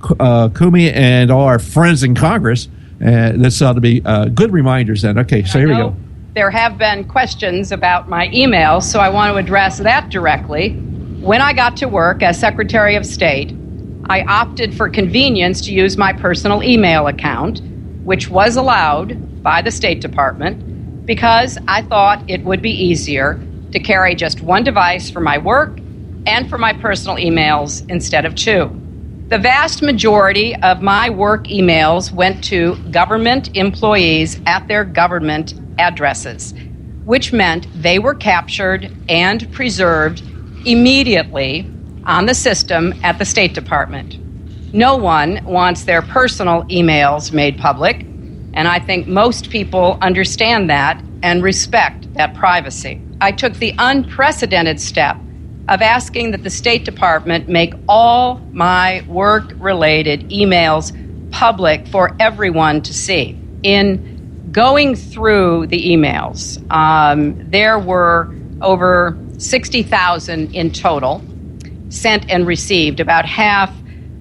Comey and all our friends in Congress, this ought to be good reminders then. Okay, so here we go. There have been questions about my emails, so I want to address that directly. When I got to work as Secretary of State, I opted for convenience to use my personal email account, which was allowed by the State Department, because I thought it would be easier to carry just one device for my work and for my personal emails instead of two. The vast majority of my work emails went to government employees at their government addresses, which meant they were captured and preserved immediately on the system at the State Department. No one wants their personal emails made public, and I think most people understand that and respect that privacy. I took the unprecedented step of asking that the State Department make all my work-related emails public for everyone to see. In going through the emails, there were over 60,000 in total sent and received. About half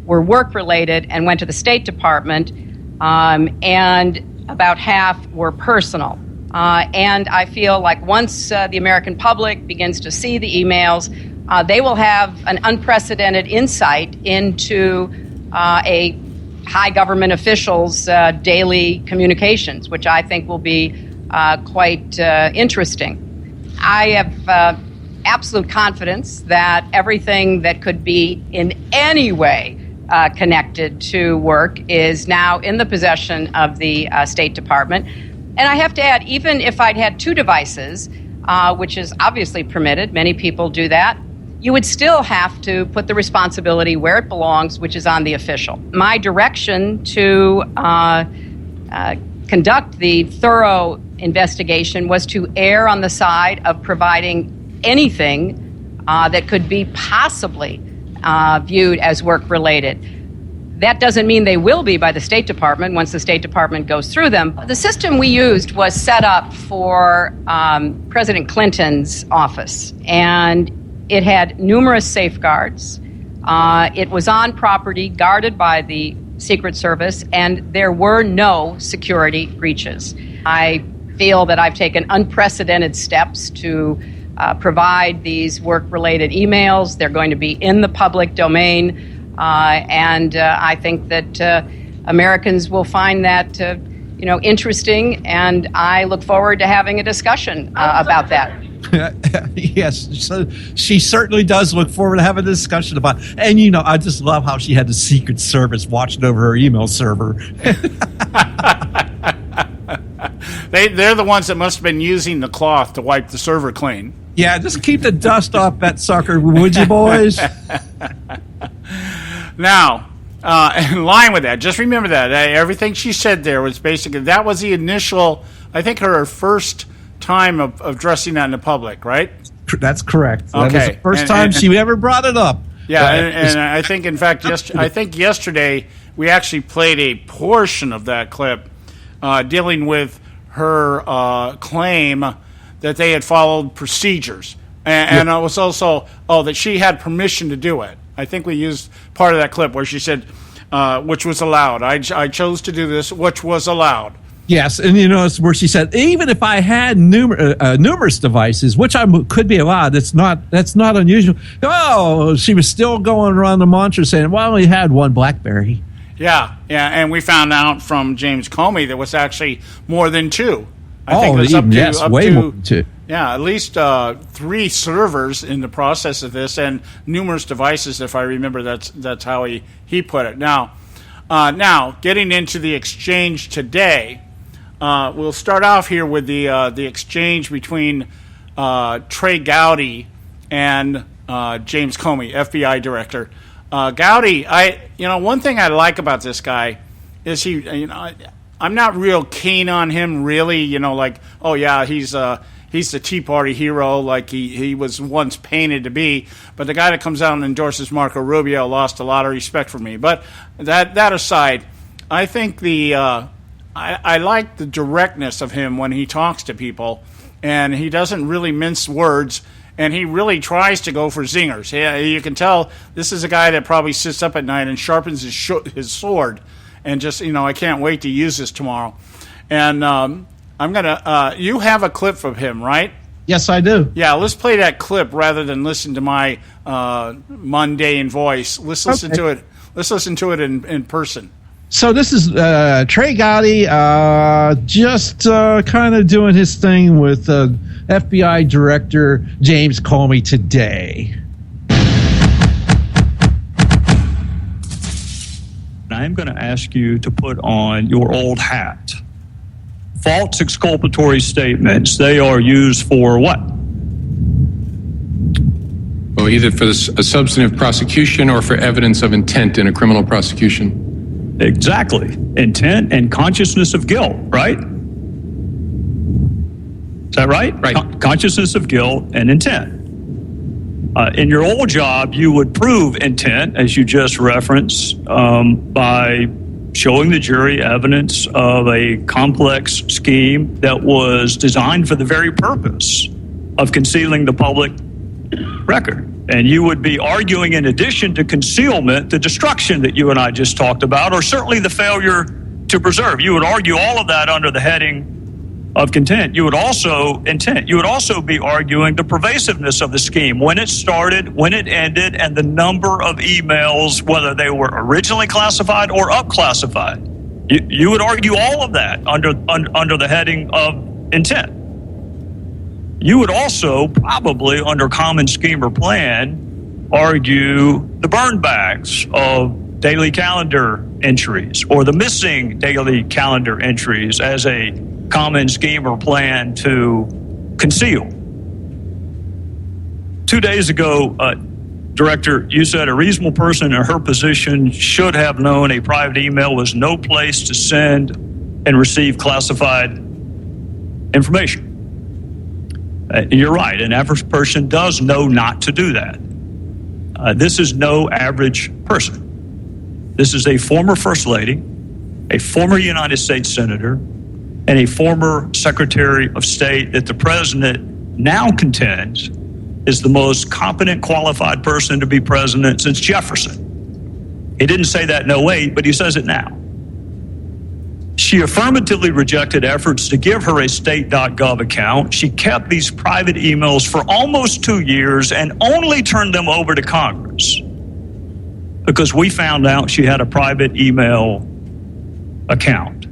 were work-related and went to the State Department, and about half were personal. And I feel like once the American public begins to see the emails, they will have an unprecedented insight into a high government officials' daily communications, which I think will be quite interesting. I have absolute confidence that everything that could be in any way connected to work is now in the possession of the State Department. And I have to add, even if I'd had 2 devices, which is obviously permitted, many people do that, you would still have to put the responsibility where it belongs, which is on the official. My direction to conduct the thorough investigation was to err on the side of providing anything that could be possibly viewed as work-related. That doesn't mean they will be by the State Department once the State Department goes through them. The system we used was set up for President Clinton's office, and it had numerous safeguards. It was on property guarded by the Secret Service, and there were no security breaches. I feel that I've taken unprecedented steps to provide these work-related emails. They're going to be in the public domain. And I think that Americans will find that, interesting, and I look forward to having a discussion about that. Yes, so she certainly does look forward to having a discussion about it. And, I just love how she had the Secret Service watching over her email server. They're the ones that must have been using the cloth to wipe the server clean. Yeah, just keep the dust off that sucker, would you, boys? Now, in line with that, just remember that. Everything she said there was basically, that was the initial, I think her first time of dressing out in the public, right? That's correct. Okay. That was the first time she ever brought it up. Yeah, and I think, in fact, I think yesterday we actually played a portion of that clip dealing with her claim that they had followed procedures. And it was also, that she had permission to do it. I think we used part of that clip where she said, which was allowed. I chose to do this, which was allowed. Yes, and it's where she said, even if I had numerous devices, which could be allowed, that's not unusual. Oh, she was still going around the mantra saying, well, I only had one BlackBerry. Yeah, and we found out from James Comey there was actually more than 2. I think it was way more than 2. Yeah, at least 3 servers in the process of this, and numerous devices. If I remember, that's how he put it. Now, getting into the exchange today, we'll start off here with the exchange between Trey Gowdy and James Comey, FBI director. Gowdy, one thing I like about this guy is I'm not real keen on him, really. He's the Tea Party hero, like he was once painted to be. But the guy that comes out and endorses Marco Rubio lost a lot of respect for me. But that aside, I think I like the directness of him when he talks to people, and he doesn't really mince words, and he really tries to go for zingers. You can tell this is a guy that probably sits up at night and sharpens his sword. And just, I can't wait to use this tomorrow. And I'm going to, you have a clip from him, right? Yes, I do. Yeah, let's play that clip rather than listen to my mundane voice. Let's listen to it. Let's listen to it in person. So this is Trey Gowdy just kind of doing his thing with FBI Director James Comey today. I'm going to ask you to put on your old hat. False exculpatory statements, they are used for what? Well, either for a substantive prosecution or for evidence of intent in a criminal prosecution. Exactly. Intent and consciousness of guilt, right? Is that right? Right. Consciousness of guilt and intent. In your old job, you would prove intent, as you just referenced, by showing the jury evidence of a complex scheme that was designed for the very purpose of concealing the public record. And you would be arguing, in addition to concealment, the destruction that you and I just talked about, or certainly the failure to preserve. You would argue all of that under the heading of intent. You would also be arguing the pervasiveness of the scheme, when it started, when it ended, and the number of emails, whether they were originally classified or up-classified. You would argue all of that under the heading of intent. You would also probably, under common scheme or plan, argue the burn backs of daily calendar entries or the missing daily calendar entries as a common scheme or plan to conceal. 2 days ago, Director, you said a reasonable person in her position should have known a private email was no place to send and receive classified information. You're right. An average person does know not to do that. This is no average person. This is a former First Lady, a former United States Senator, and a former Secretary of State that the President now contends is the most competent, qualified person to be president since Jefferson. He didn't say that in 2008, but he says it now. She affirmatively rejected efforts to give her a state.gov account. She kept these private emails for almost 2 years and only turned them over to Congress because we found out she had a private email account.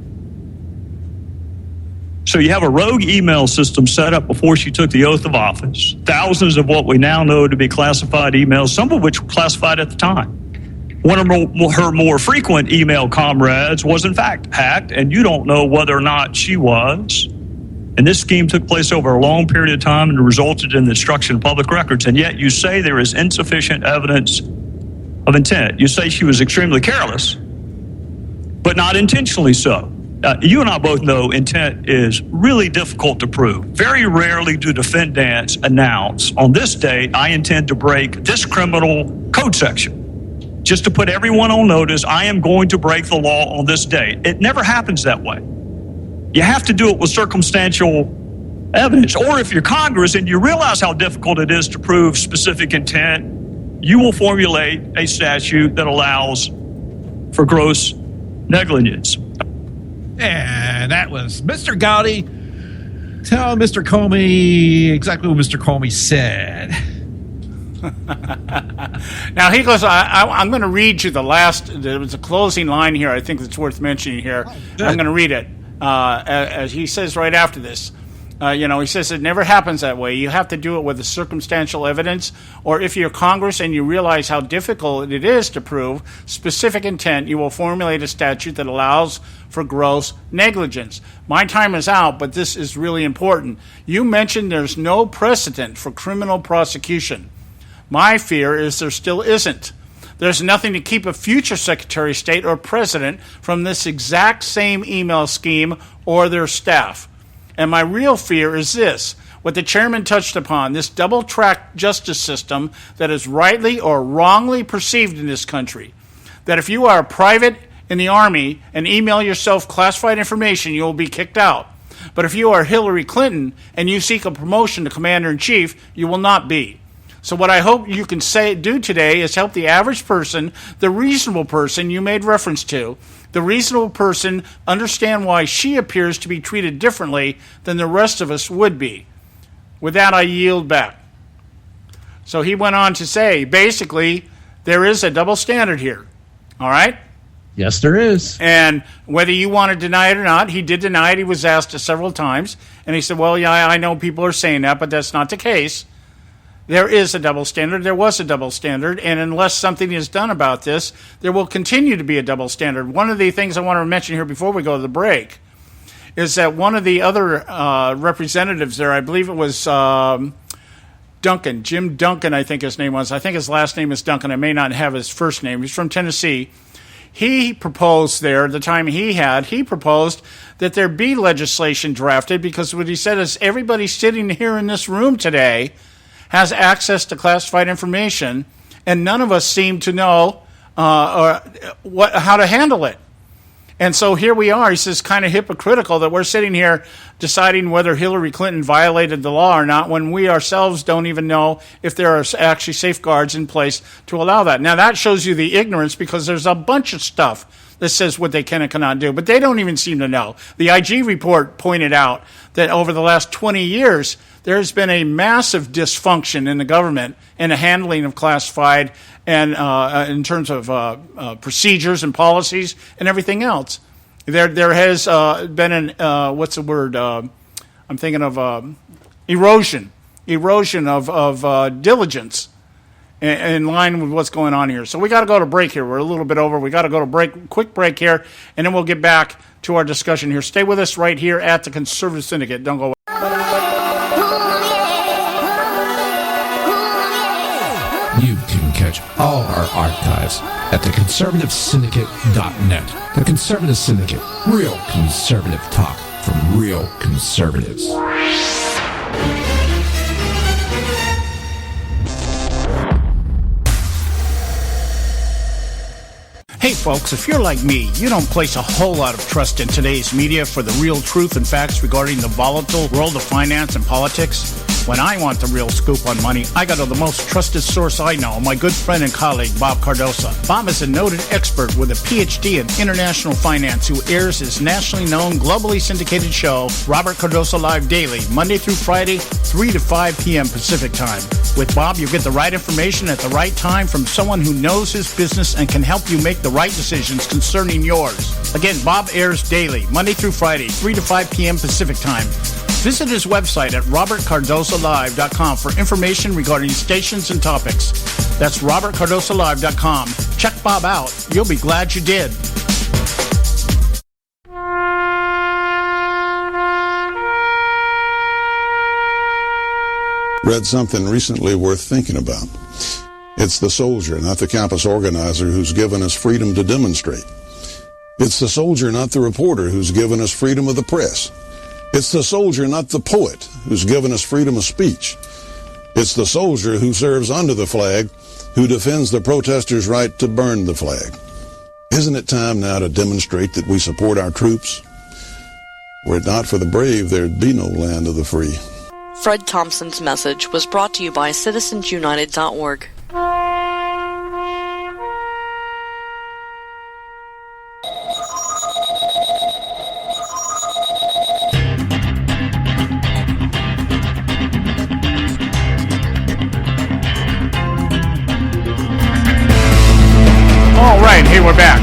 So you have a rogue email system set up before she took the oath of office, thousands of what we now know to be classified emails, some of which were classified at the time. One of her more frequent email comrades was in fact hacked, and you don't know whether or not she was. And this scheme took place over a long period of time and resulted in the destruction of public records. And yet you say there is insufficient evidence of intent. You say she was extremely careless, but not intentionally so. You and I both know intent is really difficult to prove. Very rarely do defendants announce, on this date, I intend to break this criminal code section. Just to put everyone on notice, I am going to break the law on this date. It never happens that way. You have to do it with circumstantial evidence. Or if you're Congress and you realize how difficult it is to prove specific intent, you will formulate a statute that allows for gross negligence. And that was Mr. Gowdy. Tell Mr. Comey exactly what Mr. Comey said. Now he goes, I'm going to read you the last, there was a closing line here I think that's worth mentioning here. I'm going to read it. As he says right after this. He says it never happens that way. You have to do it with the circumstantial evidence, or if you're Congress and you realize how difficult it is to prove specific intent, you will formulate a statute that allows for gross negligence. My time is out, but this is really important. You mentioned there's no precedent for criminal prosecution. My fear is there still isn't. There's nothing to keep a future Secretary of State or President from this exact same email scheme or their staff. And my real fear is this, what the chairman touched upon, this double-track justice system that is rightly or wrongly perceived in this country. That if you are a private in the Army and email yourself classified information, you will be kicked out. But if you are Hillary Clinton and you seek a promotion to Commander-in-Chief, you will not be. So what I hope you can do today is help the average person, the reasonable person you made reference to, the reasonable person understand why she appears to be treated differently than the rest of us would be. With that, I yield back. So he went on to say, basically, there is a double standard here. All right? Yes, there is. And whether you want to deny it or not, he did deny it. He was asked it several times. And he said, well, yeah, I know people are saying that, but that's not the case. There is a double standard. There was a double standard. And unless something is done about this, there will continue to be a double standard. One of the things I want to mention here before we go to the break is that one of the other representatives there, I believe it was Duncan, Jim Duncan, I think his name was. I think his last name is Duncan. I may not have his first name. He's from Tennessee. He proposed there, the time he proposed that there be legislation drafted because what he said is everybody sitting here in this room today has access to classified information, and none of us seem to know how to handle it. And so here we are. He says kind of hypocritical that we're sitting here deciding whether Hillary Clinton violated the law or not when we ourselves don't even know if there are actually safeguards in place to allow that. Now, that shows you the ignorance because there's a bunch of stuff that says what they can and cannot do, but they don't even seem to know. The IG report pointed out that over the last 20 years, there's been a massive dysfunction in the government in the handling of classified and in terms of procedures and policies and everything else. There has been an what's the word? I'm thinking of erosion of diligence in line with what's going on here. So we got to go to break here. We're a little bit over. We got to go to quick break here, and then we'll get back to our discussion here. Stay with us right here at the Conservative Syndicate. Don't go away. You can catch all our archives at theconservativesyndicate.net. The Conservative Syndicate. Real conservative talk from real conservatives. Hey folks, if you're like me, you don't place a whole lot of trust in today's media for the real truth and facts regarding the volatile world of finance and politics. When I want the real scoop on money, I go to the most trusted source I know, my good friend and colleague, Bob Cardoso. Bob is a noted expert with a PhD in international finance who airs his nationally known, globally syndicated show, Robert Cardoso Live Daily, Monday through Friday, 3 to 5 p.m. Pacific Time. With Bob, you get the right information at the right time from someone who knows his business and can help you make the right decisions concerning yours. Again, Bob airs daily, Monday through Friday, 3 to 5 p.m. Pacific Time. Visit his website at robertcardosolive.com for information regarding stations and topics. That's robertcardosolive.com. Check Bob out. You'll be glad you did. Read something recently worth thinking about. It's the soldier, not the campus organizer, who's given us freedom to demonstrate. It's the soldier, not the reporter, who's given us freedom of the press. It's the soldier, not the poet, who's given us freedom of speech. It's the soldier who serves under the flag, who defends the protesters' right to burn the flag. Isn't it time now to demonstrate that we support our troops? Were it not for the brave, there'd be no land of the free. Fred Thompson's message was brought to you by citizensunited.org. All right, hey, we're back.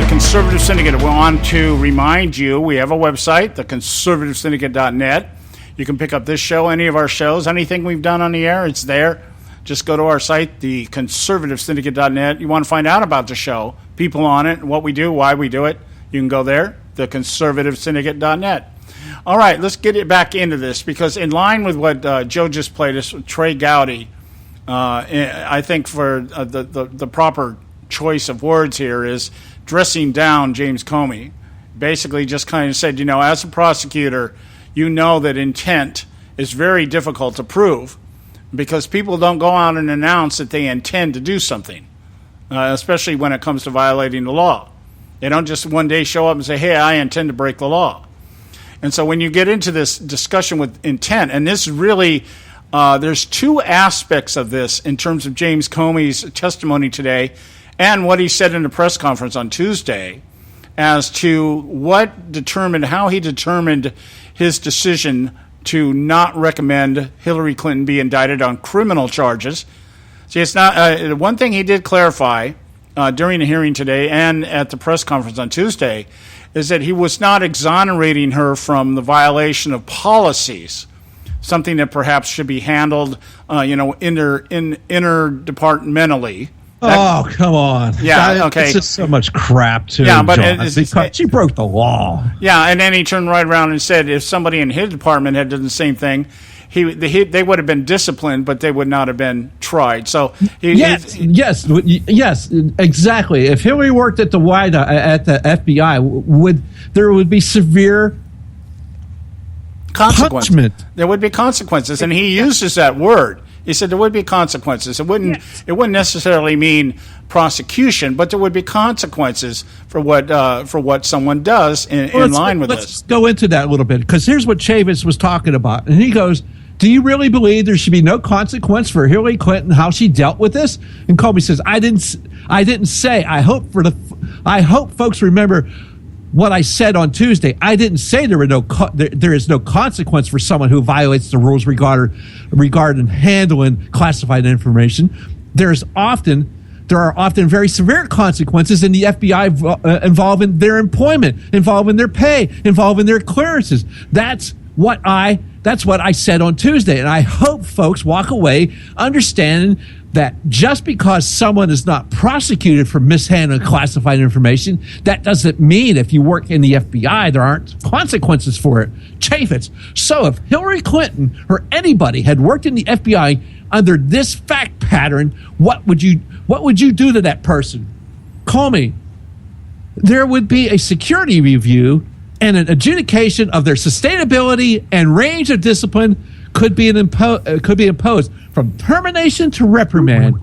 The Conservative Syndicate. We want to remind you we have a website, theconservativesyndicate.net. You can pick up this show, any of our shows, anything we've done on the air, it's there. Just go to our site, theconservativesyndicate.net. You want to find out about the show, people on it, what we do, why we do it, you can go there, theconservativesyndicate.net. All right, let's get it back into this, because in line with what Joe just played us, Trey Gowdy, I think for the proper choice of words here is dressing down James Comey. Basically just kind of said, as a prosecutor, you know that intent is very difficult to prove because people don't go out and announce that they intend to do something, especially when it comes to violating the law. They don't just one day show up and say, hey, I intend to break the law. And so when you get into this discussion with intent, and this really, there's two aspects of this in terms of James Comey's testimony today and what he said in the press conference on Tuesday as to how he determined his decision to not recommend Hillary Clinton be indicted on criminal charges. See, it's not one thing he did clarify during the hearing today and at the press conference on Tuesday is that he was not exonerating her from the violation of policies, something that perhaps should be handled, interdepartmentally. Oh, come on. Yeah, okay. It's just so much crap, too, yeah, but because she broke the law. Yeah, and then he turned right around and said if somebody in his department had done the same thing, they would have been disciplined, but they would not have been tried. So yes, exactly. If Hillary worked at the FBI, there would be severe punishment. There would be consequences, and he uses that word. He said there would be consequences. It wouldn't necessarily mean prosecution, but there would be consequences for what someone does in line with this. Let's go into that a little bit, because here's what Chavis was talking about, and he goes, "Do you really believe there should be no consequence for Hillary Clinton how she dealt with this?" And Comey says, "I didn't say. I hope folks remember what I said on Tuesday. I didn't say there is no consequence for someone who violates the rules regarding handling classified information. There are often very severe consequences in the FBI involving their employment, involving their pay, involving their clearances. That's what I That's what I said on Tuesday. And I hope folks walk away understanding that just because someone is not prosecuted for mishandling classified information, that doesn't mean if you work in the FBI, there aren't consequences for it. Chaffetz. So if Hillary Clinton or anybody had worked in the FBI under this fact pattern, what would you do to that person? Call me. There would be a security review and an adjudication of their sustainability and range of discipline could be imposed from termination to reprimand.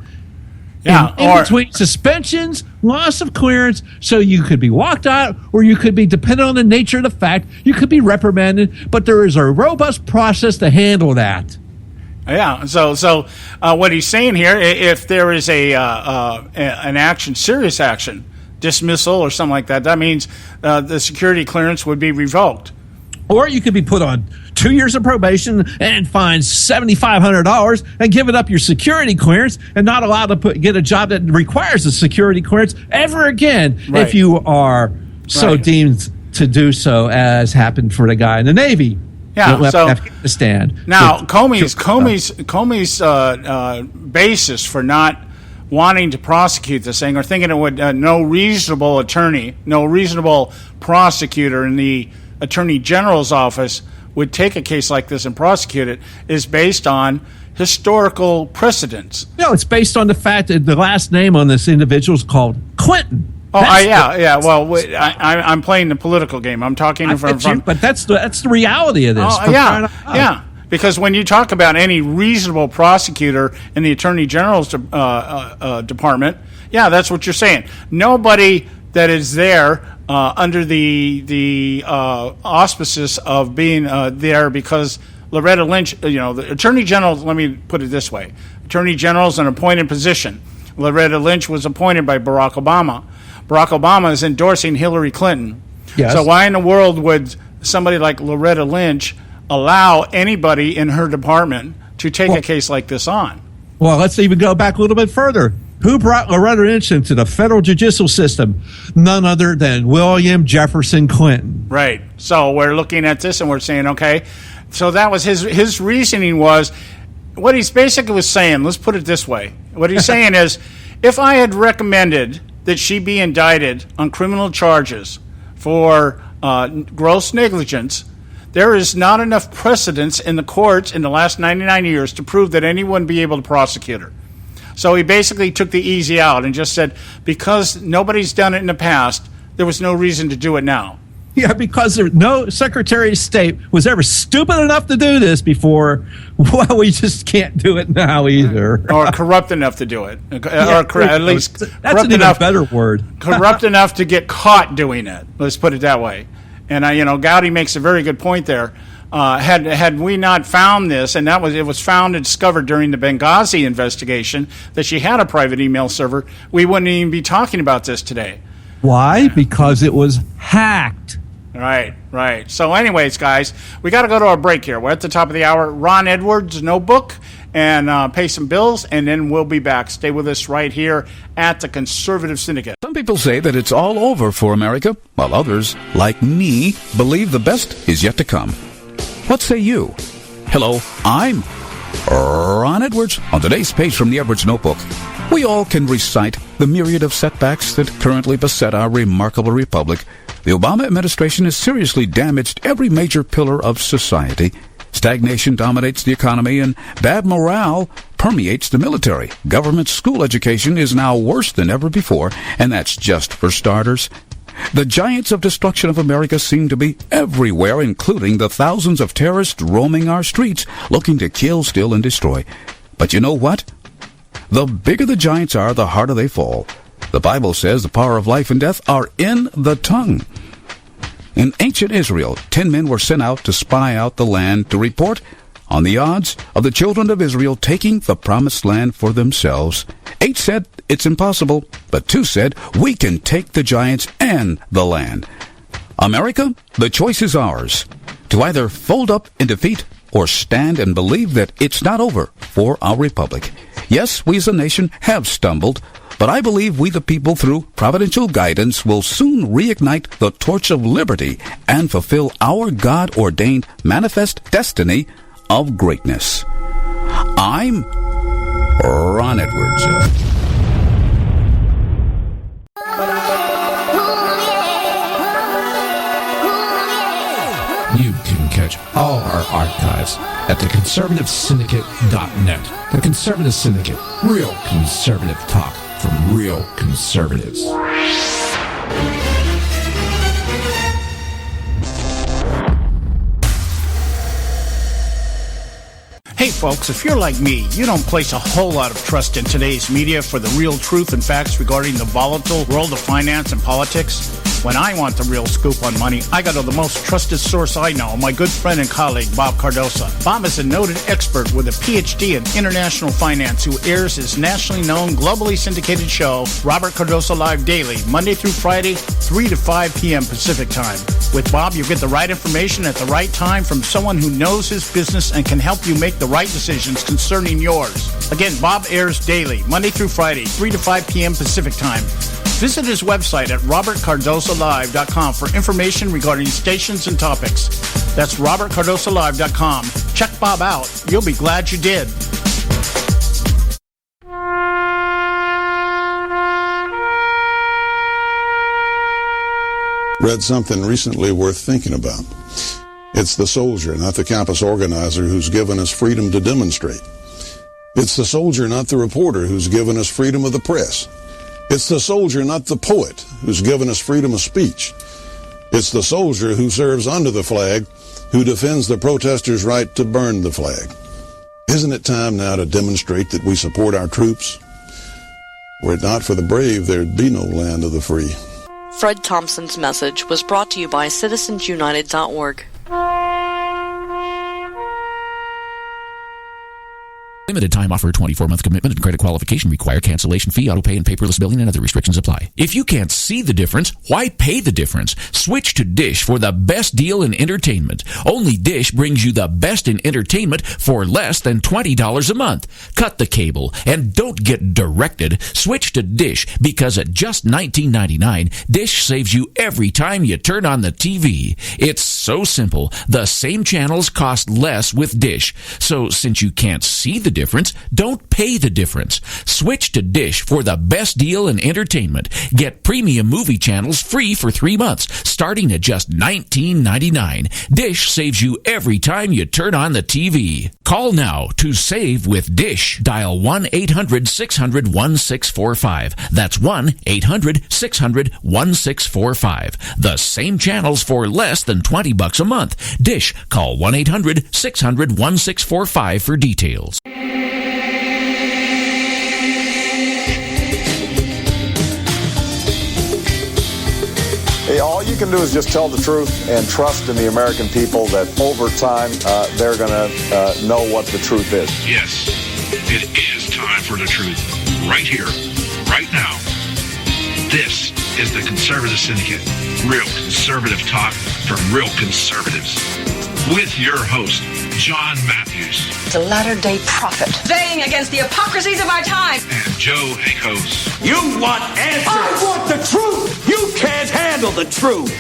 Yeah, in between suspensions, loss of clearance, so you could be walked out, or you could be, depending on the nature of the fact, you could be reprimanded. But there is a robust process to handle that. Yeah. So what he's saying here, if there is an action, serious action, dismissal or something like that, that means the security clearance would be revoked. Or you could be put on 2 years of probation and fined $7,500 and given up your security clearance and not allowed to get a job that requires a security clearance ever again if you are so deemed to do so, as happened for the guy in the Navy. Yeah, left so Afghanistan. Now Comey's basis for not wanting to prosecute this thing, or thinking it would no reasonable attorney, no reasonable prosecutor in the Attorney General's office would take a case like this and prosecute it, is based on historical precedents. No, it's based on the fact that the last name on this individual is called Clinton. Oh, yeah. Well, I'm playing the political game. I'm talking from but that's the reality of this. Oh, yeah. Because when you talk about any reasonable prosecutor in the Attorney General's department, yeah, that's what you're saying. Nobody that is there under the auspices of being there because Loretta Lynch, the Attorney General, let me put it this way. Attorney General is an appointed position. Loretta Lynch was appointed by Barack Obama. Barack Obama is endorsing Hillary Clinton. Yes. So why in the world would somebody like Loretta Lynch allow anybody in her department to take a case like this on? Well, let's even go back a little bit further. Who brought Loretta Lynch into the federal judicial system? None other than William Jefferson Clinton. Right. So we're looking at this and we're saying, okay, so that was his reasoning was, what he's basically was saying, let's put it this way. What he's saying is, if I had recommended that she be indicted on criminal charges for gross negligence, there is not enough precedence in the courts in the last 99 years to prove that anyone be able to prosecute her. So he basically took the easy out and just said, because nobody's done it in the past, there was no reason to do it now. Yeah, because no Secretary of State was ever stupid enough to do this before. Well, we just can't do it now either. Or corrupt enough to do it. Yeah, or at least that's an even better word. Corrupt enough to get caught doing it. Let's put it that way. And Gowdy makes a very good point there. Had we not found this, and it was found and discovered during the Benghazi investigation that she had a private email server, we wouldn't even be talking about this today. Why? Because it was hacked. Right. So anyways, guys, we got to go to our break here. We're at the top of the hour. Ron Edwards' notebook, and pay some bills, and then we'll be back. Stay with us right here at the Conservative Syndicate. Some people say that it's all over for America, while others, like me, believe the best is yet to come. What say you? Hello, I'm Ron Edwards. On today's page from the Edwards Notebook, we all can recite the myriad of setbacks that currently beset our remarkable republic. The Obama administration has seriously damaged every major pillar of society. Stagnation dominates the economy, and bad morale permeates the military. Government school education is now worse than ever before, and that's just for starters. The giants of destruction of America seem to be everywhere, including the thousands of terrorists roaming our streets, looking to kill, steal, and destroy. But you know what? The bigger the giants are, the harder they fall. The Bible says the power of life and death are in the tongue. In ancient Israel, 10 men were sent out to spy out the land to report on the odds of the children of Israel taking the promised land for themselves. 8 said it's impossible, but 2 said we can take the giants and the land. America, the choice is ours, to either fold up in defeat or stand and believe that it's not over for our republic. Yes, we as a nation have stumbled, But I believe we the people, through providential guidance, will soon reignite the torch of liberty and fulfill our God-ordained manifest destiny of greatness. I'm Ron Edwards. You can catch all our archives at theconservativesyndicate.net. The Conservative Syndicate. Real conservative talk from real conservatives. Hey folks, if you're like me, you don't place a whole lot of trust in today's media for the real truth and facts regarding the volatile world of finance and politics. When I want the real scoop on money, I go to the most trusted source I know, my good friend and colleague, Bob Cardoso. Bob is a noted expert with a PhD in international finance who airs his nationally known, globally syndicated show, Robert Cardoso Live Daily, Monday through Friday, 3 to 5 p.m. Pacific Time. With Bob, you get the right information at the right time from someone who knows his business and can help you make the right decisions concerning yours. Again, Bob airs daily, Monday through Friday, 3 to 5 p.m. Pacific Time. Visit his website at robertcardosolive.com for information regarding stations and topics. That's robertcardosolive.com. Check Bob out. You'll be glad you did. Read something recently worth thinking about. It's the soldier, not the campus organizer, who's given us freedom to demonstrate. It's the soldier, not the reporter, who's given us freedom of the press. It's the soldier, not the poet, who's given us freedom of speech. It's the soldier who serves under the flag, who defends the protesters' right to burn the flag. Isn't it time now to demonstrate that we support our troops? Were it not for the brave, there'd be no land of the free. Fred Thompson's message was brought to you by citizensunited.org. Limited time offer, 24-month commitment and credit qualification require cancellation fee, auto pay, and paperless billing, and other restrictions apply. If you can't see the difference, why pay the difference? Switch to Dish for the best deal in entertainment. Only Dish brings you the best in entertainment for less than $20 a month. Cut the cable and don't get directed. Switch to Dish because at just $19.99, Dish saves you every time you turn on the TV. It's so simple. The same channels cost less with Dish. So since you can't see the difference, don't pay the difference. Switch to Dish for the best deal in entertainment. Get premium movie channels free for 3 months, starting at just $19.99. Dish saves you every time you turn on the TV. Call now to save with Dish. Dial 1-800-600-1645. That's 1-800-600-1645. The same channels for less than $20 a month. Dish. Call 1-800-600-1645 for details. Hey, all you can do is just tell the truth and trust in the American people that over time they're going to know what the truth is. Yes, it is time for the truth. Right here, right now. This is the Conservative Syndicate. Real conservative talk from real conservatives. With your host, John Matthews. The latter-day prophet. Baying against the hypocrisies of our time. And Joe Hakos. You want answers. I want the truth. You can't handle the truth.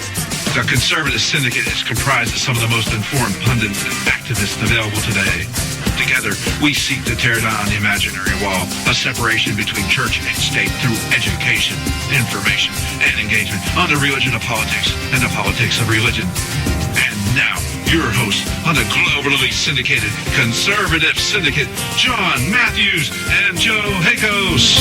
The Conservative Syndicate is comprised of some of the most informed pundits and activists available today. Together, we seek to tear down the imaginary wall, a separation between church and state through education, information, and engagement on the religion of politics and the politics of religion. And now, your host on the globally syndicated Conservative Syndicate, John Matthews and Joe Hakos.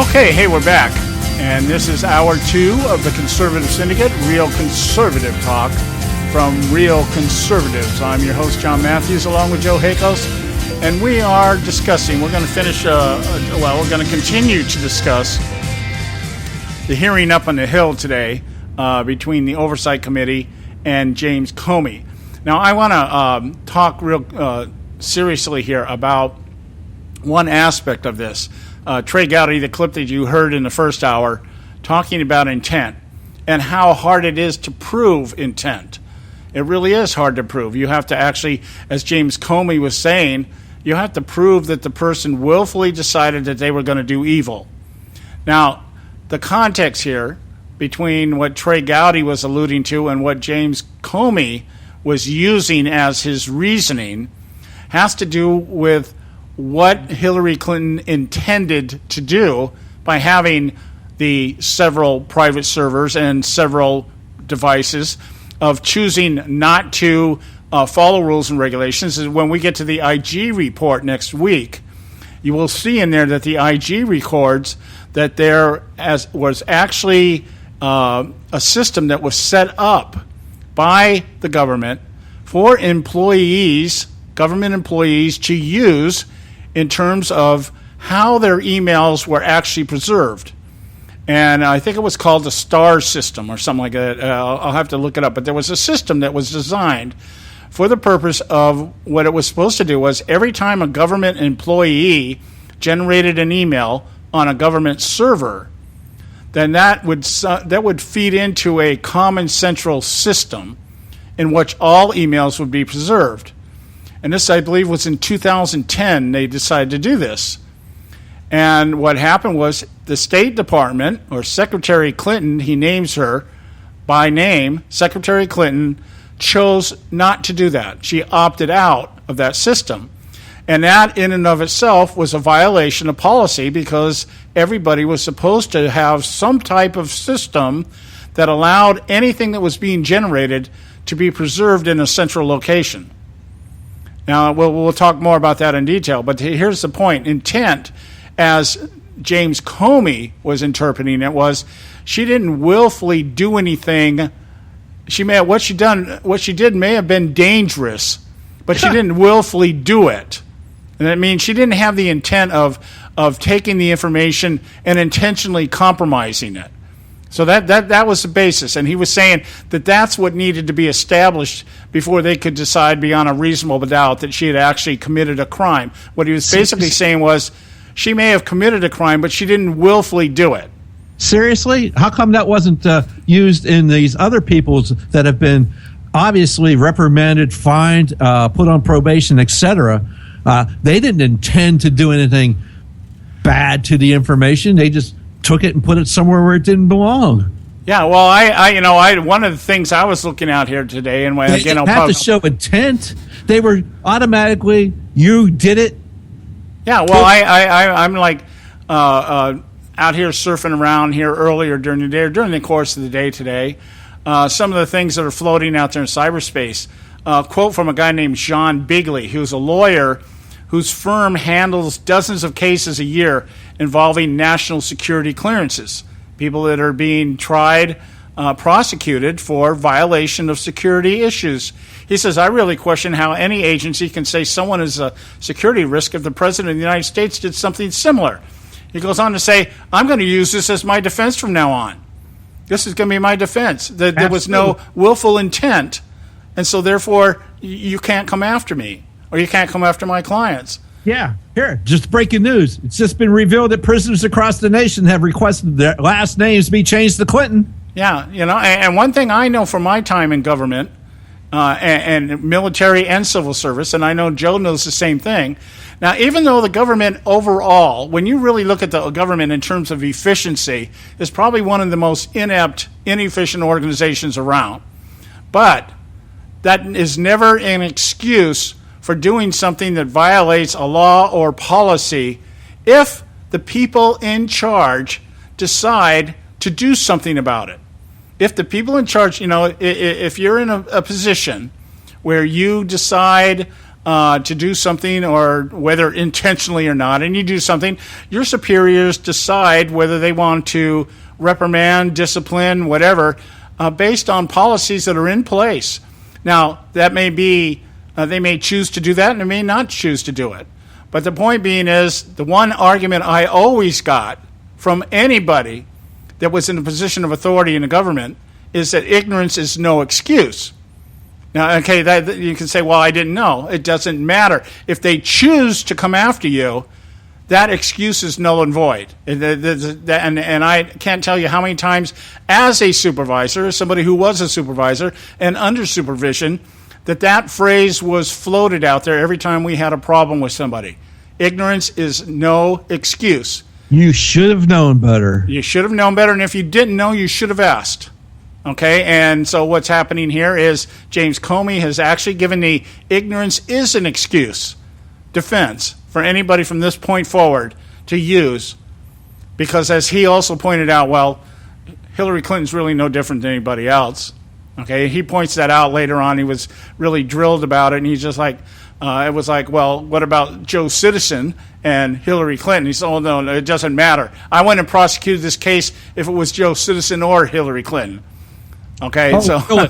Okay, hey, we're back. And this is hour 2 of the Conservative Syndicate, real conservative talk from real conservatives. I'm your host, John Matthews, along with Joe Hakos. And we are discussing, we're going to finish, we're going to continue to discuss the hearing up on the Hill today between the Oversight Committee and James Comey. Now, I want to talk real seriously here about one aspect of this. Trey Gowdy, the clip that you heard in the first hour, talking about intent and how hard it is to prove intent. It really is hard to prove. You have to actually, as James Comey was saying, you have to prove that the person willfully decided that they were going to do evil. Now, the context here between what Trey Gowdy was alluding to and what James Comey was using as his reasoning has to do with what Hillary Clinton intended to do by having the several private servers and several devices, of choosing not to follow rules and regulations. When we get to the IG report next week, you will see in there that the IG records that there was actually a system that was set up by the government for employees, government employees, to use in terms of how their emails were actually preserved. And I think it was called the STAR system or something like that. I'll have to look it up. But there was a system that was designed for the purpose of what it was supposed to do was every time a government employee generated an email on a government server, then that would feed into a common central system in which all emails would be preserved. And this, I believe, was in 2010 they decided to do this. And what happened was the State Department, or Secretary Clinton, he names her by name, Secretary Clinton, chose not to do that. She opted out of that system. And that in and of itself was a violation of policy because everybody was supposed to have some type of system that allowed anything that was being generated to be preserved in a central location. Now, we'll talk more about that in detail, but here's the point. Intent, as James Comey was interpreting it, was she didn't willfully do anything. What she did may have been dangerous, but she didn't willfully do it. And that means she didn't have the intent of taking the information and intentionally compromising it. So that was the basis. And he was saying that that's what needed to be established before they could decide beyond a reasonable doubt that she had actually committed a crime. What he was basically saying was she may have committed a crime, but she didn't willfully do it. Seriously? How come that wasn't used in these other peoples that have been obviously reprimanded, fined, put on probation, etc.? They didn't intend to do anything bad to the information. They just took it and put it somewhere where it didn't belong. Yeah, well, I one of the things I was looking at here today, and when they didn't have to show intent. They were automatically, you did it. Yeah, well, I'm like out here surfing around here earlier during the day, or during the course of the day today. Some of the things that are floating out there in cyberspace. Quote from a guy named John Bigley, who's a lawyer whose firm handles dozens of cases a year involving national security clearances, people that are being tried, prosecuted for violation of security issues. He says, I really question how any agency can say someone is a security risk if the President of the United States did something similar. He goes on to say, I'm going to use this as my defense from now on. This is going to be my defense. There was no willful intent, and so therefore you can't come after me, or you can't come after my clients. Yeah, here, just breaking news. It's just been revealed that prisoners across the nation have requested their last names be changed to Clinton. Yeah, and one thing I know from my time in government, and military and civil service, and I know Joe knows the same thing. Now, even though the government overall, when you really look at the government in terms of efficiency, is probably one of the most inept, inefficient organizations around, but that is never an excuse for doing something that violates a law or policy if the people in charge decide to do something about it. If the people in charge, if you're in a position where you decide to do something, or whether intentionally or not, and you do something, your superiors decide whether they want to reprimand, discipline, whatever, based on policies that are in place. Now, that may be, they may choose to do that, and they may not choose to do it. But the point being is, the one argument I always got from anybody that was in a position of authority in the government is that ignorance is no excuse. Now, okay, that you can say, well, I didn't know. It doesn't matter. If they choose to come after you, that excuse is null and void. And I can't tell you how many times, as a supervisor, somebody who was a supervisor, and under supervision, that phrase was floated out there every time we had a problem with somebody. Ignorance is no excuse. You should have known better. You should have known better, and if you didn't know, you should have asked. Okay, and so what's happening here is James Comey has actually given the ignorance is an excuse defense for anybody from this point forward to use, because as he also pointed out, well, Hillary Clinton's really no different than anybody else. Okay, he points that out later on. He was really drilled about it, and he's just like, it was like, well, what about Joe Citizen and Hillary Clinton? He said, oh, no, it doesn't matter. I went and prosecuted this case if it was Joe Citizen or Hillary Clinton. Okay, oh, so. Really?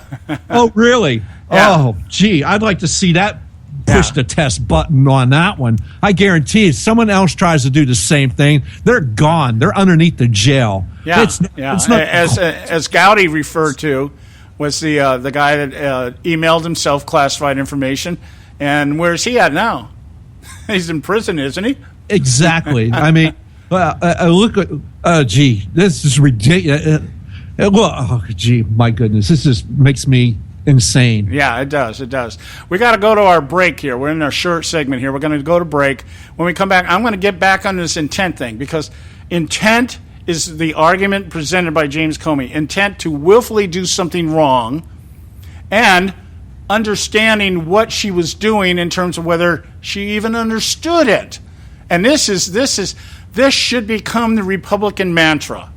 Oh, really? Yeah. Oh, gee, I'd like to see that push the test button on that one. I guarantee if someone else tries to do the same thing, they're gone. They're underneath the jail. Yeah, it's not, as Gowdy referred to, was the guy that emailed himself classified information. And where's he at now? He's in prison, isn't he? Exactly. I mean, look at, gee, this is ridiculous. Well, gee, my goodness, this just makes me insane. Yeah, it does. It does. We got to go to our break here. We're in our short segment here. We're going to go to break. When we come back, I'm going to get back on this intent thing, because intent is the argument presented by James Comey. Intent to willfully do something wrong, and understanding what she was doing in terms of whether she even understood it. And this should become the Republican mantra.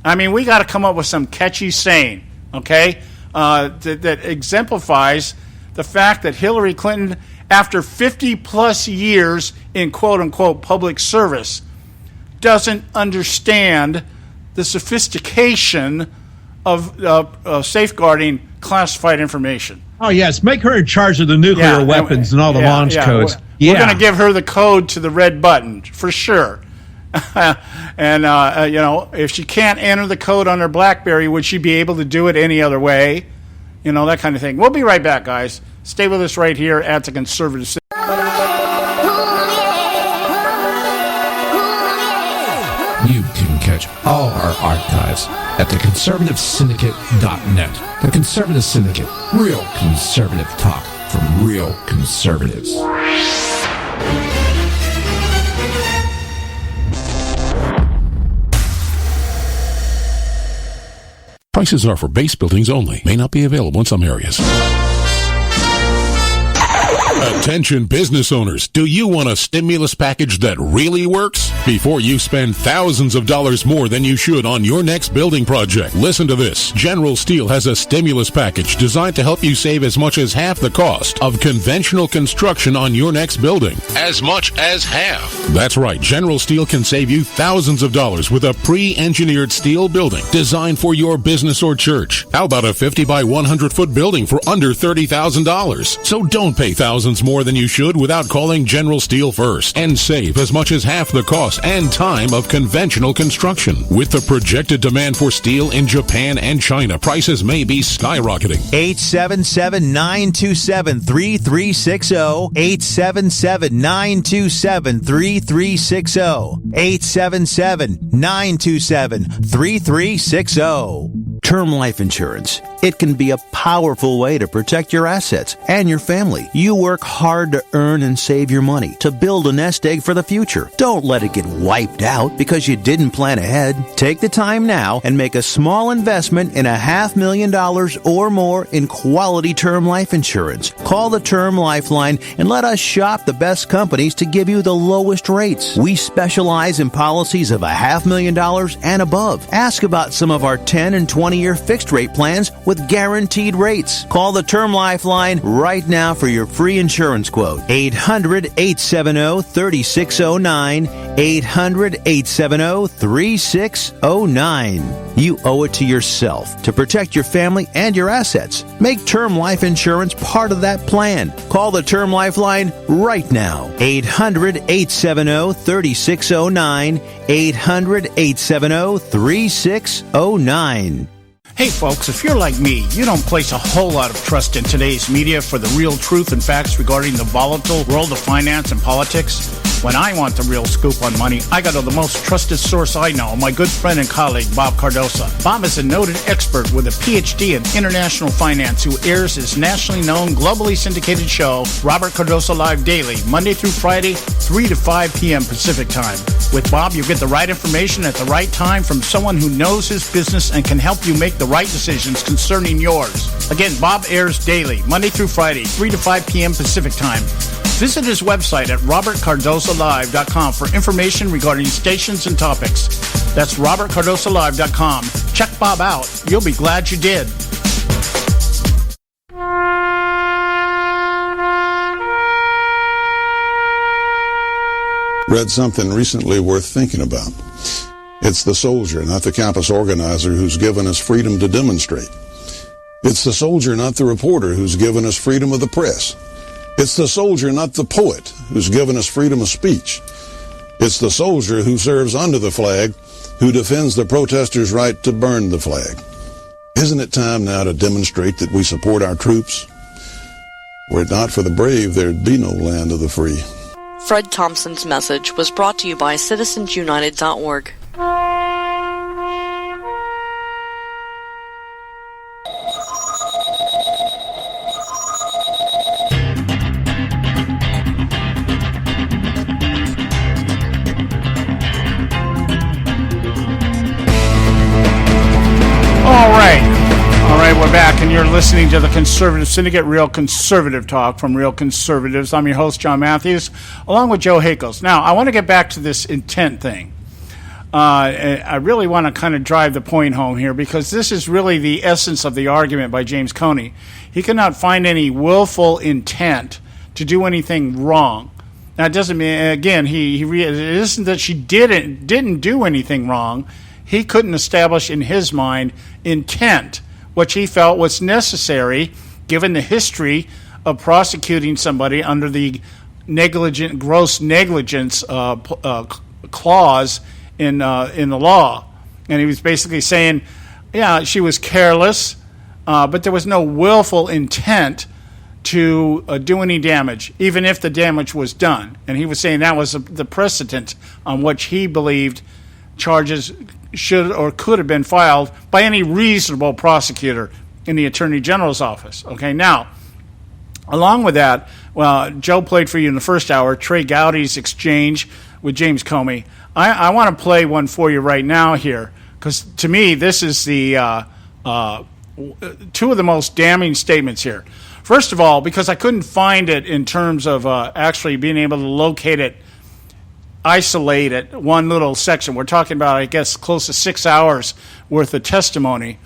I mean, we got to come up with some catchy saying, okay, that exemplifies the fact that Hillary Clinton, after 50 plus years in quote unquote public service, doesn't understand the sophistication of safeguarding classified information. Oh, yes. Make her in charge of the nuclear weapons and all the launch codes. We're going to give her the code to the red button, for sure. And, if she can't enter the code on her BlackBerry, would she be able to do it any other way? You know, that kind of thing. We'll be right back, guys. Stay with us right here at the Conservative Syndicate. You can catch all our archives at theconservativesyndicate.net. The Conservative Syndicate. Real conservative talk from real conservatives. Prices are for base buildings only. May not be available in some areas. Attention business owners, do you want a stimulus package that really works? Before you spend thousands of dollars more than you should on your next building project, listen to this. General Steel has a stimulus package designed to help you save as much as half the cost of conventional construction on your next building. As much as half. That's right, General Steel can save you thousands of dollars with a pre-engineered steel building designed for your business or church. How about a 50 by 100 foot building for under $30,000? So don't pay thousands more than you should without calling General Steel first, and save as much as half the cost and time of conventional construction. With the projected demand for steel in Japan and China, prices may be skyrocketing. 877-927-3360. 877-927-3360. 877-927-3360. Term life insurance. It can be a powerful way to protect your assets and your family. You work hard to earn and save your money to build a nest egg for the future. Don't let it get wiped out because you didn't plan ahead. Take the time now and make a small investment in $500,000 or more in quality term life insurance. Call the Term Lifeline and let us shop the best companies to give you the lowest rates. We specialize in policies of $500,000 and above. Ask about some of our 10 and 20-year fixed rate plans with guaranteed rates. Call the Term Lifeline right now for your free insurance quote. 800-870-3609. 800-870-3609. You owe it to yourself to protect your family and your assets. Make term life insurance part of that plan. Call the Term Lifeline right now. 800-870-3609. 800-870-3609. Hey folks, if you're like me, you don't place a whole lot of trust in today's media for the real truth and facts regarding the volatile world of finance and politics. When I want the real scoop on money, I go to the most trusted source I know, my good friend and colleague, Bob Cardosa. Bob is a noted expert with a PhD in international finance who airs his nationally known, globally syndicated show, Robert Cardosa Live Daily, Monday through Friday, 3 to 5 p.m. Pacific Time. With Bob, you get the right information at the right time from someone who knows his business and can help you make the right decisions concerning yours. Again, Bob airs daily, Monday through Friday, 3 to 5 p.m. Pacific Time. Visit his website at robertcardosalive.com for information regarding stations and topics. That's robertcardosalive.com. Check Bob out. You'll be glad you did. Read something recently worth thinking about. It's the soldier, not the campus organizer, who's given us freedom to demonstrate. It's the soldier, not the reporter, who's given us freedom of the press. It's the soldier, not the poet, who's given us freedom of speech. It's the soldier who serves under the flag, who defends the protesters' right to burn the flag. Isn't it time now to demonstrate that we support our troops? Were it not for the brave, there'd be no land of the free. Fred Thompson's message was brought to you by citizensunited.org. All right, we're back, and you're listening to the Conservative Syndicate, Real Conservative Talk from Real Conservatives. I'm your host, John Matthews, along with Joe Hakels. Now, I want to get back to this intent thing. I really want to kind of drive the point home here, because this is really the essence of the argument by James Coney. He cannot find any willful intent to do anything wrong. Now, it doesn't mean, again, it isn't that she didn't do anything wrong. He couldn't establish in his mind intent, which he felt was necessary given the history of prosecuting somebody under the gross negligence clause in the law. And he was basically saying, yeah, she was careless, but there was no willful intent to do any damage, even if the damage was done. And he was saying that was the precedent on which he believed charges should or could have been filed by any reasonable prosecutor in the Attorney General's office. Okay, now, along with that, well, Joe played for you in the first hour, Trey Gowdy's exchange with James Comey. I want to play one for you right now here, because to me, this is the two of the most damning statements here. First of all, because I couldn't find it in terms of actually being able to locate it, isolate it, one little section. We're talking about, I guess, close to 6 hours worth of testimony.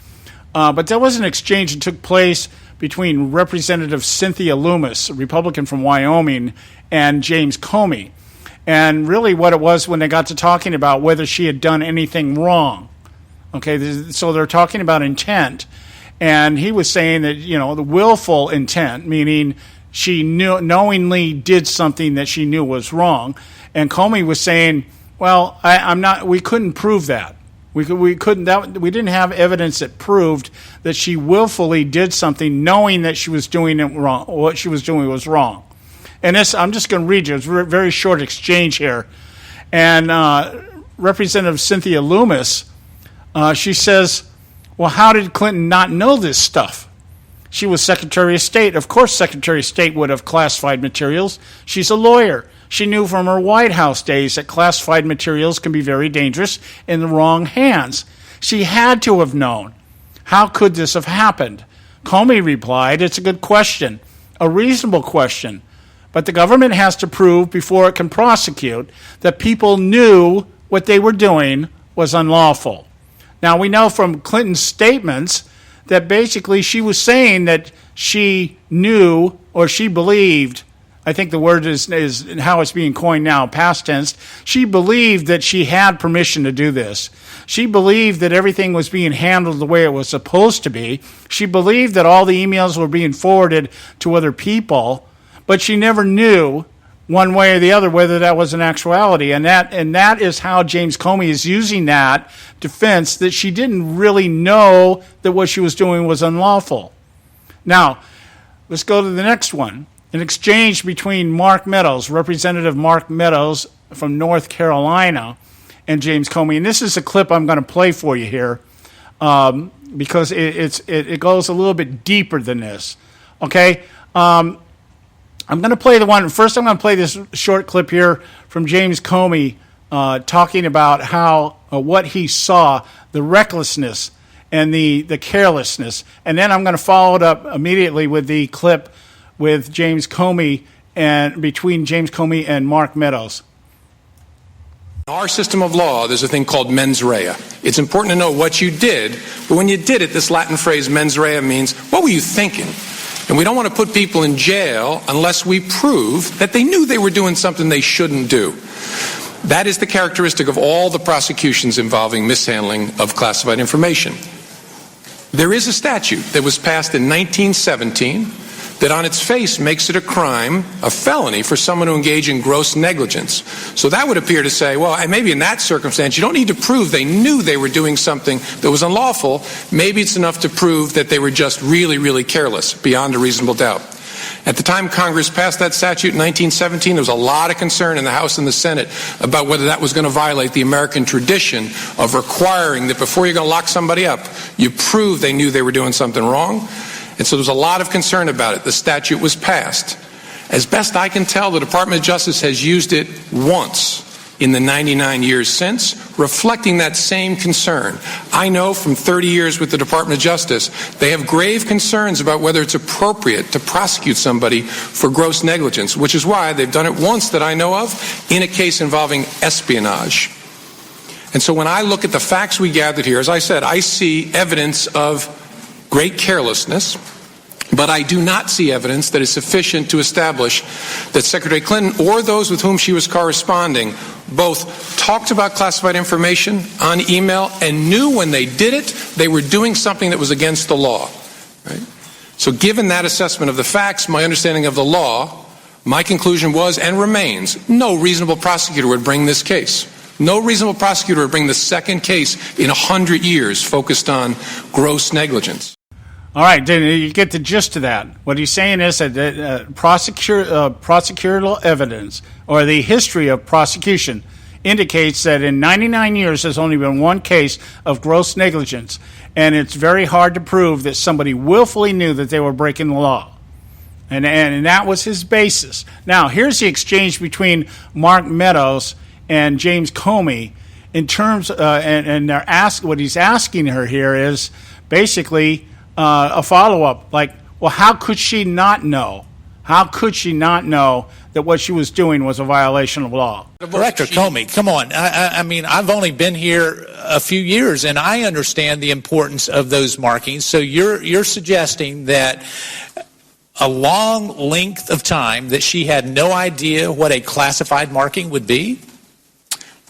But there was an exchange that took place between Representative Cynthia Loomis, a Republican from Wyoming, and James Comey. And really what it was when they got to talking about whether she had done anything wrong. Okay, so they're talking about intent. And he was saying that, the willful intent, meaning she knowingly did something that she knew was wrong. And Comey was saying, well, we couldn't prove that. We didn't have evidence that proved that she willfully did something knowing that she was doing it wrong. What she was doing was wrong. And this, I'm just going to read you. It's a very short exchange here. And Representative Cynthia Loomis, she says, well, how did Clinton not know this stuff? She was Secretary of State. Of course, Secretary of State would have classified materials. She's a lawyer. She knew from her White House days that classified materials can be very dangerous in the wrong hands. She had to have known. How could this have happened? Comey replied, it's a good question, a reasonable question. But the government has to prove before it can prosecute that people knew what they were doing was unlawful. Now, we know from Clinton's statements that basically she was saying that she knew or she believed, I think the word is how it's being coined now, past tense. She believed that she had permission to do this. She believed that everything was being handled the way it was supposed to be. She believed that all the emails were being forwarded to other people, but she never knew one way or the other whether that was an actuality. And that is how James Comey is using that defense, that she didn't really know that what she was doing was unlawful. Now, let's go to the next one. An exchange between Mark Meadows, Representative Mark Meadows from North Carolina, and James Comey. And this is a clip I'm going to play for you here because it goes a little bit deeper than this. Okay? I'm going to play the one. First, I'm going to play this short clip here from James Comey talking about how what he saw, the recklessness and the carelessness. And then I'm going to follow it up immediately with the clip with James Comey and between James Comey and Mark Meadows. In our system of law, there's a thing called mens rea. It's important to know what you did, but when you did it, this Latin phrase mens rea means, what were you thinking? And we don't want to put people in jail unless we prove that they knew they were doing something they shouldn't do. That is the characteristic of all the prosecutions involving mishandling of classified information. There is a statute that was passed in 1917 that on its face makes it a crime, a felony, for someone to engage in gross negligence. So that would appear to say, well, maybe in that circumstance, you don't need to prove they knew they were doing something that was unlawful. Maybe it's enough to prove that they were just really, really careless, beyond a reasonable doubt. At the time Congress passed that statute in 1917, there was a lot of concern in the House and the Senate about whether that was going to violate the American tradition of requiring that before you're going to lock somebody up, you prove they knew they were doing something wrong. And so there's a lot of concern about it. The statute was passed. As best I can tell, the Department of Justice has used it once in the 99 years since, reflecting that same concern. I know from 30 years with the Department of Justice, they have grave concerns about whether it's appropriate to prosecute somebody for gross negligence, which is why they've done it once that I know of in a case involving espionage. And so when I look at the facts we gathered here, as I said, I see evidence of great carelessness, but I do not see evidence that is sufficient to establish that Secretary Clinton or those with whom she was corresponding both talked about classified information on email and knew when they did it, they were doing something that was against the law. Right? So given that assessment of the facts, my understanding of the law, my conclusion was and remains, no reasonable prosecutor would bring this case. No reasonable prosecutor would bring the second case in 100 years focused on gross negligence. All right, you get the gist of that. What he's saying is that prosecutorial evidence or the history of prosecution indicates that in 99 years there's only been one case of gross negligence, and it's very hard to prove that somebody willfully knew that they were breaking the law. And that was his basis. Now, here's the exchange between Mark Meadows and James Comey in terms, and they're what he's asking her here is basically a follow-up, like, well, how could she not know? How could she not know that what she was doing was a violation of law? Director Comey, come on. I mean, I've only been here a few years, and I understand the importance of those markings. So you're suggesting that a long length of time that she had no idea what a classified marking would be?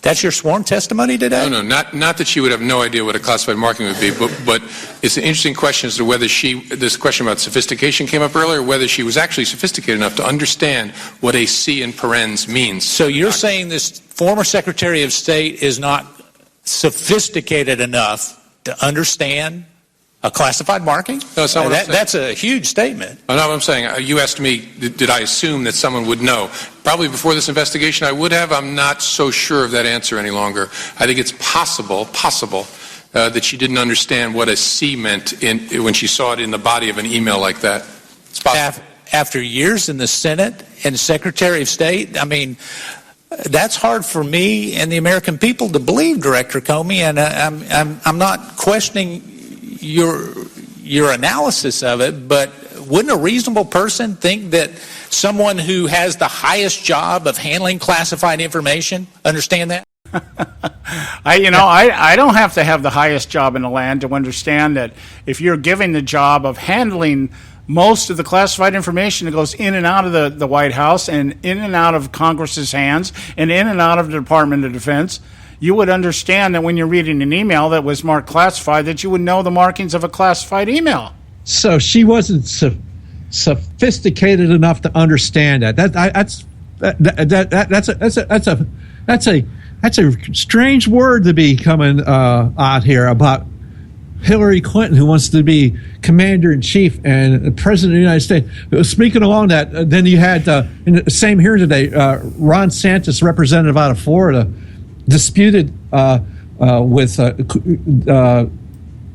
That's your sworn testimony today? No, not that she would have no idea what a classified marking would be, but it's an interesting question as to whether this question about sophistication came up earlier, whether she was actually sophisticated enough to understand what a C in parens means. So you're saying this former Secretary of State is not sophisticated enough to understand a classified marking? No, that's not what I'm saying. That's a huge statement. Oh, no, what I'm saying, you asked me, did I assume that someone would know? Probably before this investigation I would have. I'm not so sure of that answer any longer. I think it's possible that she didn't understand what a C meant when she saw it in the body of an email like that. It's possible. After years in the Senate and Secretary of State, I mean, that's hard for me and the American people to believe, Director Comey, and I'm not questioning your analysis of it, but wouldn't a reasonable person think that someone who has the highest job of handling classified information understand that? I don't have to have the highest job in the land to understand that if you're given the job of handling most of the classified information that goes in and out of the White House and in and out of Congress's hands and in and out of the Department of Defense, you would understand that when you're reading an email that was marked classified, that you would know the markings of a classified email. So she wasn't sophisticated enough to understand that. that's a strange word to be coming out here about Hillary Clinton, who wants to be commander in chief and the president of the United States. Speaking along that, then you had in the same hearing today, Ron DeSantis, representative out of Florida, disputed with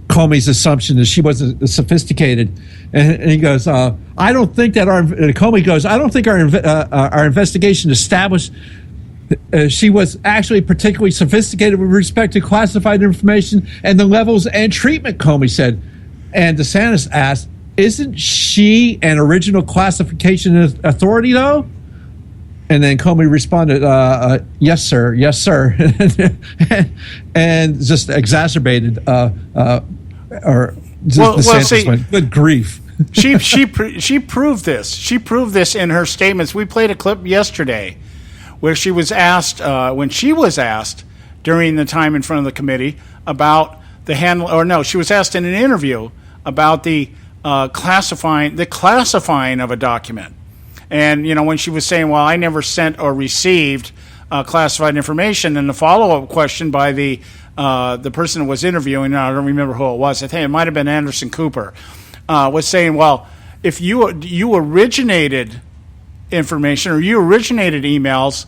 Comey's assumption that she wasn't sophisticated, and he goes, "I don't think that Comey goes, I don't think our investigation established she was actually particularly sophisticated with respect to classified information and the levels and treatment." Comey said, and DeSantis asked, "Isn't she an original classification authority, though?" And then Comey responded, "Yes, sir. Yes, sir," and just exacerbated. DeSantis went, "Good grief." she proved this. She proved this in her statements. We played a clip yesterday where she was asked, when she was asked during the time in front of the committee about the she was asked in an interview about the classifying of a document. And, when she was saying, well, I never sent or received classified information, and the follow-up question by the person who was interviewing, I don't remember who it was, I think it might have been Anderson Cooper, was saying, well, if you originated information or you originated emails,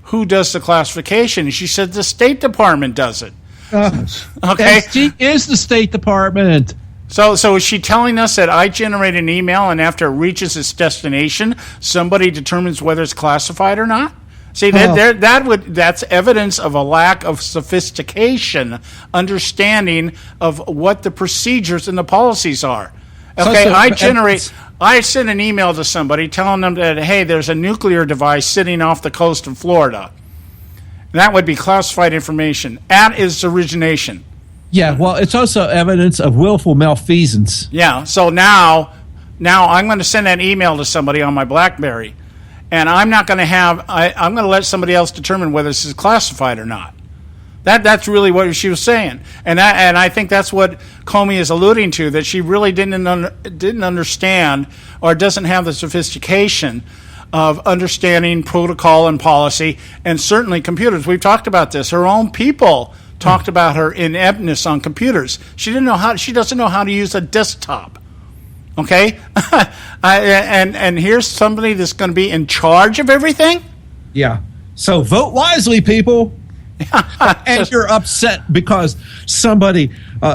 who does the classification? And she said the State Department does it. Okay, she is the State Department. So is she telling us that I generate an email and after it reaches its destination, somebody determines whether it's classified or not? See, that's evidence of a lack of sophistication, understanding of what the procedures and the policies are. Okay, I send an email to somebody telling them that, hey, there's a nuclear device sitting off the coast of Florida. That would be classified information at its origination. Yeah, well, it's also evidence of willful malfeasance. Yeah, so now I'm going to send that email to somebody on my BlackBerry, and I'm not going to I'm going to let somebody else determine whether this is classified or not. That's really what she was saying, and I think that's what Comey is alluding to, that she really didn't understand or doesn't have the sophistication of understanding protocol and policy, and certainly computers. We've talked about this. Her own people talked about her ineptness on computers. She doesn't know how to use a desktop. Okay, and here's somebody that's going to be in charge of everything. Yeah. So vote wisely, people. And you're upset because somebody,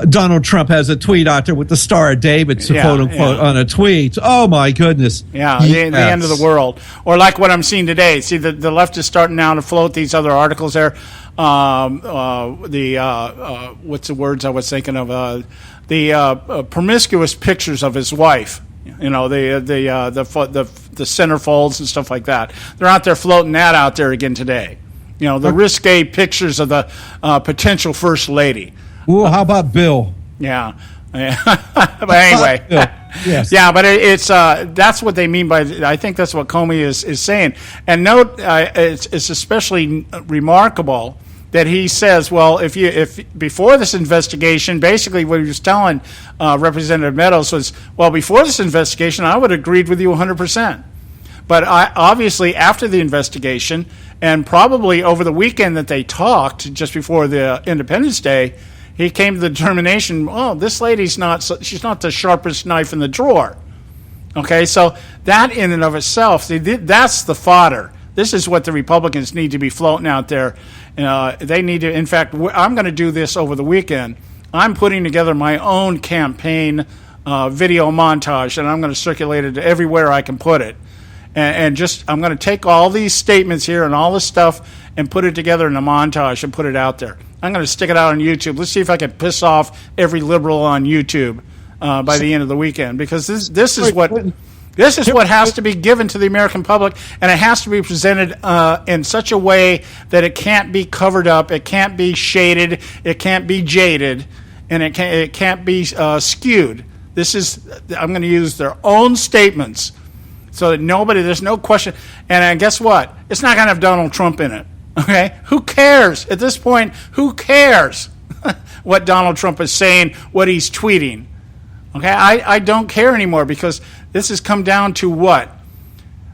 Donald Trump, has a tweet out there with the Star of David, quote unquote, on a tweet. Oh my goodness! Yeah, the end of the world, or like what I'm seeing today. See, the left is starting now to float these other articles there. What's the words I was thinking of? The promiscuous pictures of his wife. The centerfolds and stuff like that. They're out there floating that out there again today. The risque pictures of the potential first lady. Well, how about Bill? Yeah. But anyway. Yes. Yeah, but it's that's what they mean by, I think that's what Comey is saying. And note, it's especially remarkable that he says, well, if before this investigation, basically what he was telling Representative Meadows was, well, before this investigation, I would have agreed with you 100%. But obviously, after the investigation, and probably over the weekend that they talked, just before the Independence Day, he came to the determination, oh, this lady's she's not the sharpest knife in the drawer. Okay, so that in and of itself, that's the fodder. This is what the Republicans need to be floating out there. They need to, in fact, I'm going to do this over the weekend. I'm putting together my own campaign video montage, and I'm going to circulate it everywhere I can put it. And just, I'm going to take all these statements here and all this stuff and put it together in a montage and put it out there. I'm going to stick it out on YouTube. Let's see if I can piss off every liberal on YouTube by the end of the weekend, because this is what has to be given to the American public, and it has to be presented in such a way that it can't be covered up, it can't be shaded, it can't be jaded, and it can't be skewed. I'm going to use their own statements, so that there's no question. And guess what? It's not going to have Donald Trump in it. Okay? Who cares? At this point, who cares what Donald Trump is saying, what he's tweeting? Okay? I don't care anymore, because this has come down to what?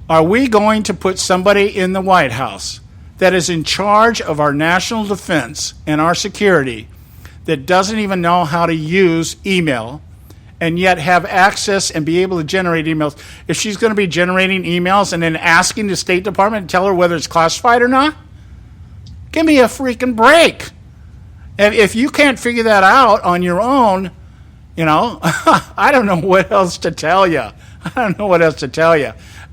Are we going to put somebody in the White House that is in charge of our national defense and our security that doesn't even know how to use email and yet have access and be able to generate emails? If she's going to be generating emails and then asking the State Department to tell her whether it's classified or not, give me a freaking break. And if you can't figure that out on your own, I don't know what else to tell you.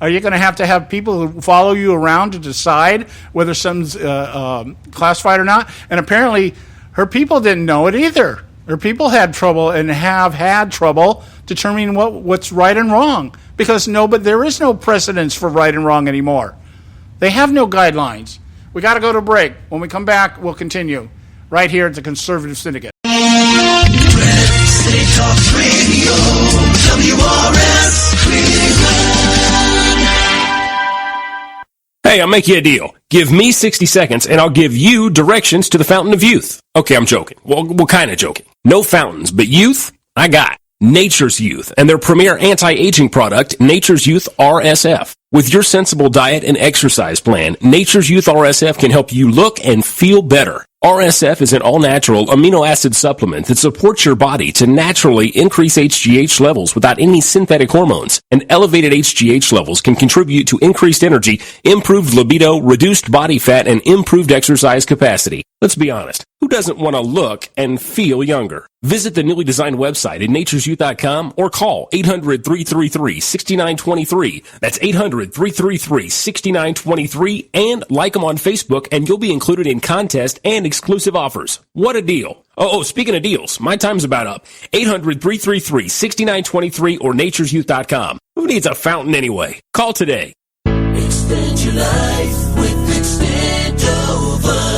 Are you going to have people who follow you around to decide whether something's classified or not? And apparently her people didn't know it either. Her people had trouble and have had trouble determining what's right and wrong, because there is no precedence for right and wrong anymore. They have no guidelines. We got to go to break. When we come back, we'll continue right here at the Conservative Syndicate. State Talk Radio, WRS Cleveland. Hey, I'll make you a deal. Give me 60 seconds and I'll give you directions to the Fountain of Youth. Okay, I'm joking. Well, kind of joking. No fountains, but youth, I got Nature's Youth and their premier anti-aging product, Nature's Youth RSF. With your sensible diet and exercise plan, Nature's Youth RSF can help you look and feel better. RSF is an all-natural amino acid supplement that supports your body to naturally increase HGH levels without any synthetic hormones. And elevated HGH levels can contribute to increased energy, improved libido, reduced body fat, and improved exercise capacity. Let's be honest. Who doesn't want to look and feel younger? Visit the newly designed website at naturesyouth.com or call 800-333-6923. That's 800-333-6923, and like them on Facebook and you'll be included in contests and exclusive offers. What a deal. Oh, speaking of deals, my time's about up. 800-333-6923 or naturesyouth.com. Who needs a fountain anyway? Call today. Extend your life with Extendovite.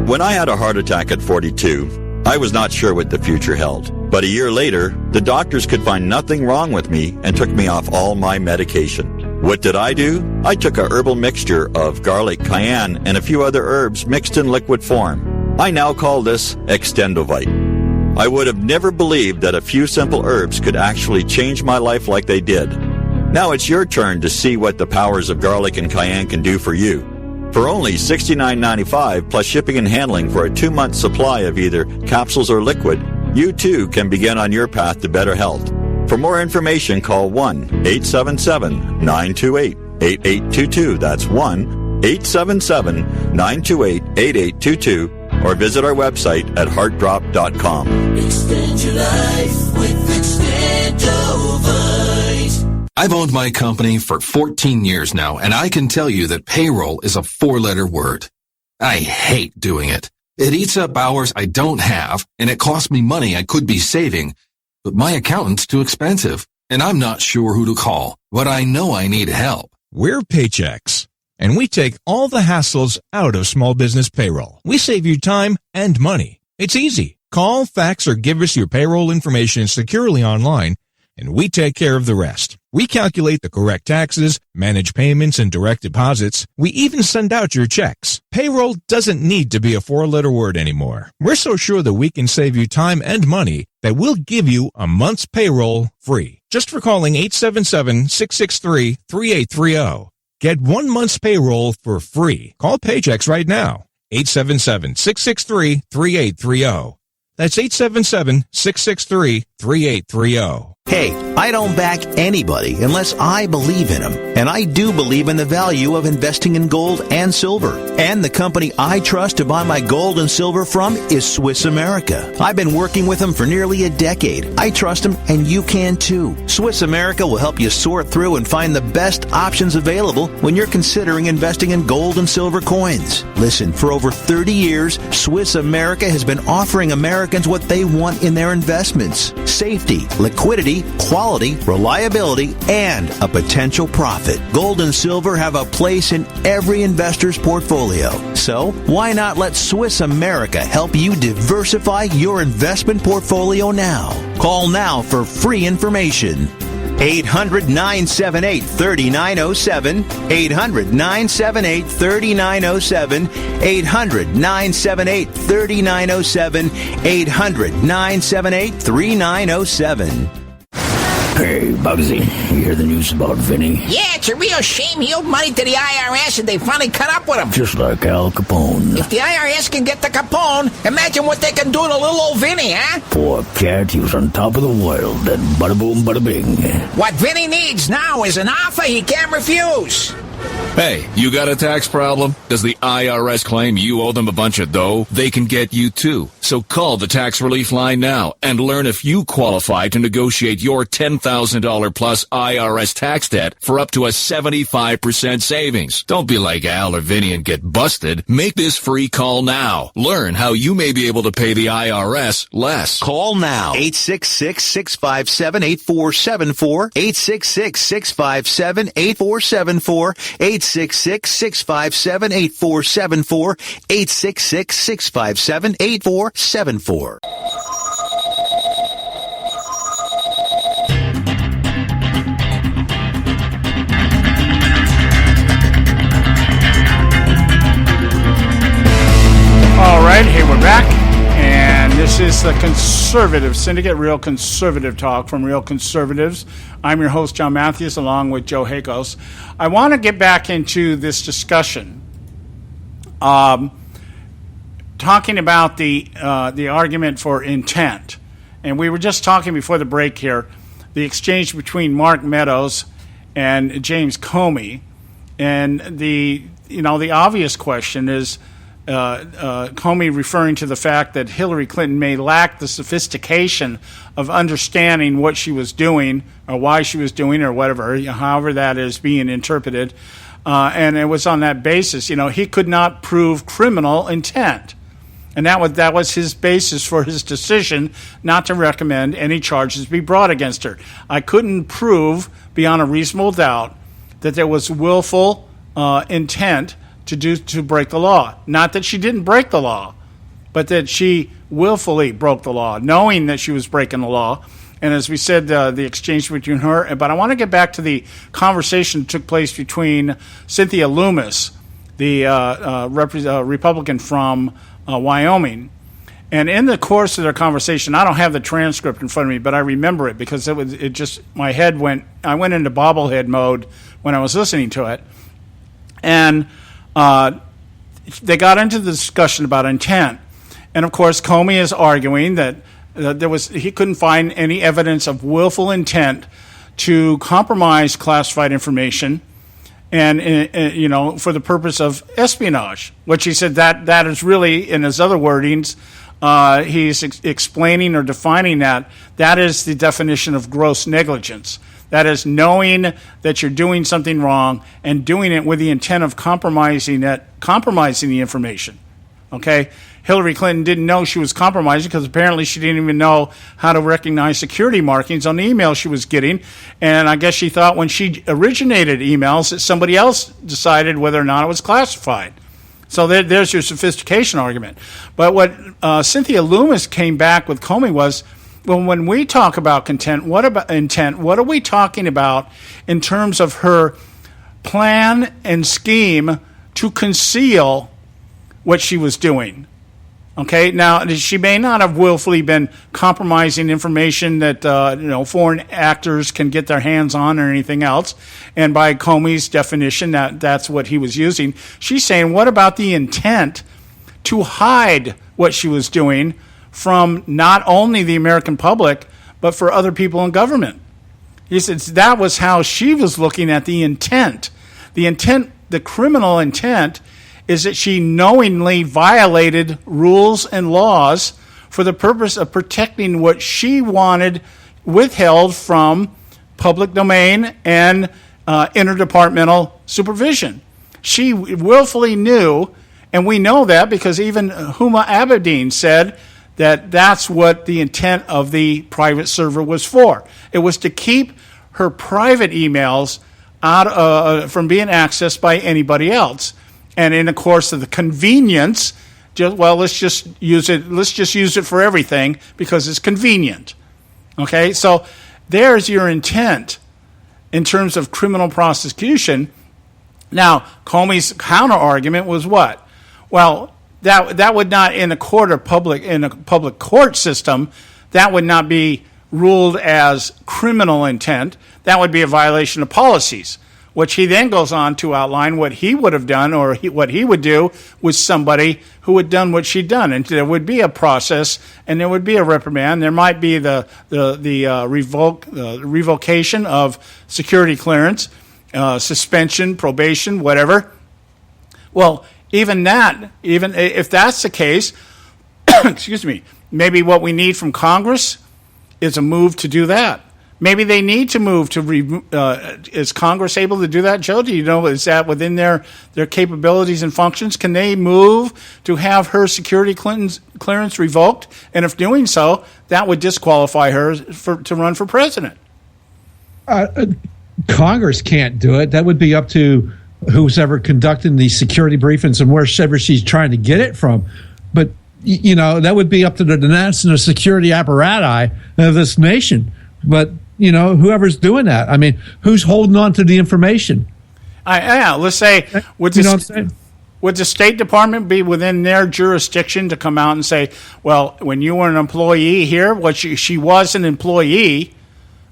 When I had a heart attack at 42, I was not sure what the future held. But a year later, the doctors could find nothing wrong with me and took me off all my medication. What did I do? I took a herbal mixture of garlic, cayenne, and a few other herbs mixed in liquid form. I now call this Extendovite. I would have never believed that a few simple herbs could actually change my life like they did. Now it's your turn to see what the powers of garlic and cayenne can do for you. For only $69.95 plus shipping and handling for a 2-month supply of either capsules or liquid, you too can begin on your path to better health. For more information, call 1-877-928-8822. That's 1-877-928-8822. Or visit our website at heartdrop.com. Extend your life with Extendovite. I've owned my company for 14 years now, and I can tell you that payroll is a 4-letter word. I hate doing it. It eats up hours I don't have, and it costs me money I could be saving. But my accountant's too expensive, and I'm not sure who to call, but I know I need help. We're Paychex, and we take all the hassles out of small business payroll. We save you time and money. It's easy. Call, fax, or give us your payroll information securely online, and we take care of the rest. We calculate the correct taxes, manage payments and direct deposits. We even send out your checks. Payroll doesn't need to be a 4-letter word anymore. We're so sure that we can save you time and money that we'll give you a month's payroll free. Just for calling 877-663-3830. Get 1 month's payroll for free. Call Paychex right now. 877-663-3830. That's 877-663-3830. Hey, I don't back anybody unless I believe in them. And I do believe in the value of investing in gold and silver. And the company I trust to buy my gold and silver from is Swiss America. I've been working with them for nearly a decade. I trust them, and you can too. Swiss America will help you sort through and find the best options available when you're considering investing in gold and silver coins. Listen, for over 30 years, Swiss America has been offering Americans what they want in their investments: safety, liquidity, quality, reliability, and a potential profit. Gold and silver have a place in every investor's portfolio. So, why not let Swiss America help you diversify your investment portfolio now? Call now for free information. 800-978-3907, 800-978-3907, 800-978-3907, 800-978-3907. Hey, Bugsy, you hear the news about Vinny? Yeah, it's a real shame. He owed money to the IRS and they finally cut up with him. Just like Al Capone. If the IRS can get to Capone, imagine what they can do to little old Vinny, huh? Poor cat, he was on top of the world. Then bada boom, bada bing. What Vinny needs now is an offer he can't refuse. Hey, you got a tax problem? Does the IRS claim you owe them a bunch of dough? They can get you too. So call the tax relief line now and learn if you qualify to negotiate your $10,000 plus IRS tax debt for up to a 75% savings. Don't be like Al or Vinny and get busted. Make this free call now. Learn how you may be able to pay the IRS less. Call now. 866-657-8474. 866-657-8474. 866-657-8474. 866-657-8474. All right, hey, we're back. And this is the Conservative Syndicate, real conservative talk from real conservatives. I'm your host, John Matthews, along with Joe Hakos. I want to get back into this discussion, talking about the argument for intent. And we were just talking before the break here, the exchange between Mark Meadows and James Comey. And the obvious question is, Comey referring to the fact that Hillary Clinton may lack the sophistication of understanding what she was doing or why she was doing or whatever, however that is being interpreted. And it was on that basis, he could not prove criminal intent. And that was his basis for his decision not to recommend any charges be brought against her. I couldn't prove beyond a reasonable doubt that there was willful intent to break the law. Not that she didn't break the law, but that she willfully broke the law, knowing that she was breaking the law. And as we said, the exchange between her. But I want to get back to the conversation that took place between Cynthia Loomis, the Republican from Wyoming. And in the course of their conversation, I don't have the transcript in front of me, but I remember it because my head I went into bobblehead mode when I was listening to it. And they got into the discussion about intent. And of course, Comey is arguing that he couldn't find any evidence of willful intent to compromise classified information and for the purpose of espionage, which he said that is really, in his other wordings, he's explaining or defining that is the definition of gross negligence. That is knowing that you're doing something wrong and doing it with the intent of compromising the information. Okay? Hillary Clinton didn't know she was compromising because apparently she didn't even know how to recognize security markings on the email she was getting. And I guess she thought when she originated emails that somebody else decided whether or not it was classified. So there's your sophistication argument. But what Cynthia Loomis came back with Comey was, well, when we talk about intent, what are we talking about in terms of her plan and scheme to conceal what she was doing? Okay, now she may not have willfully been compromising information that foreign actors can get their hands on or anything else. And by Comey's definition, that's what he was using. She's saying, what about the intent to hide what she was doing from not only the American public, but for other people in government? He says that was how she was looking at the intent. The criminal intent is that she knowingly violated rules and laws for the purpose of protecting what she wanted withheld from public domain and interdepartmental supervision. She willfully knew, and we know that because even Huma Abedin said that that's what the intent of the private server was for. It was to keep her private emails out from being accessed by anybody else. And in the course of the convenience, let's just use it. Let's just use it for everything because it's convenient. Okay, so there's your intent in terms of criminal prosecution. Now, Comey's counter argument was what? Well, that would not in a public court system, that would not be ruled as criminal intent, that would be a violation of policies, which he then goes on to outline what he would have done or what he would do with somebody who had done what she'd done. And there would be a process, and there would be a reprimand. There might be the revocation of security clearance, suspension, probation, whatever. Well, even if that's the case, excuse me, maybe what we need from Congress is a move to do that. Maybe they need to move to. Is Congress able to do that, Joe? Do you know, is that within their capabilities and functions? Can they move to have her security clearance revoked? And if doing so, that would disqualify her to run for president. Congress can't do it. That would be up to who's ever conducting the security briefings and wherever she's trying to get it from. But, that would be up to the national security apparatus of this nation. But, whoever's doing that, I mean, who's holding on to the information? Let's say, would the State Department be within their jurisdiction to come out and say, well, when you were an employee here, she was an employee,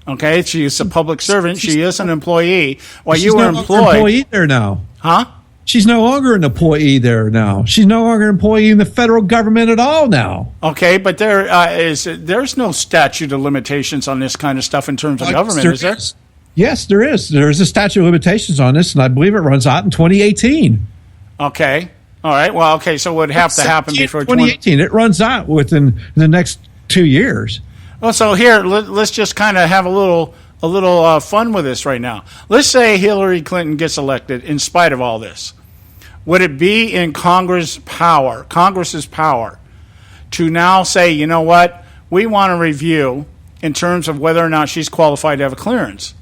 okay, she's a public servant, she is an employee. While you were employed there now. Huh? She's no longer an employee there now. She's no longer an employee in the federal government at all now. Okay, but there's no statute of limitations on this kind of stuff in terms of government, is there? Yes, there is. There is a statute of limitations on this, and I believe it runs out in 2018. Okay. All right. Well, okay, so it would have to happen before 2018. It runs out within the next 2 years. Well, so here, let's just kind of have a little fun with this right now. Let's say Hillary Clinton gets elected in spite of all this. Would it be in Congress's power to now say, you know what, we want to review in terms of whether or not she's qualified to have a clearance?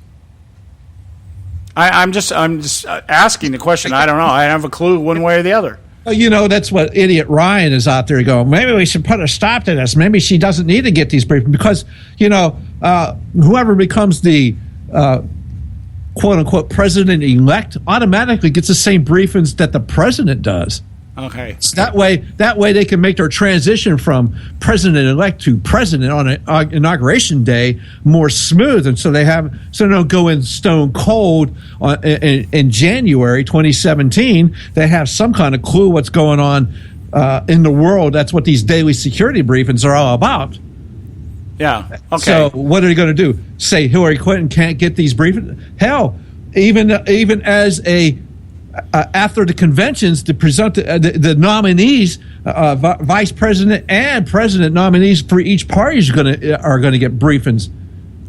I'm just asking the question. I don't know. I don't have a clue one way or the other. Well, that's what idiot Ryan is out there going, maybe we should put a stop to this. Maybe she doesn't need to get these briefings because, whoever becomes the quote-unquote president-elect automatically gets the same briefings that the president does. Okay. So that way they can make their transition from president-elect to president on inauguration day more smooth, and so they don't go in stone cold in January 2017. They have some kind of clue what's going on in the world. That's what these daily security briefings are all about. Yeah. Okay. So what are they going to do? Say Hillary Clinton can't get these briefings? Hell, even as after the conventions to present the nominees, vice president and president nominees for each party are going to get briefings.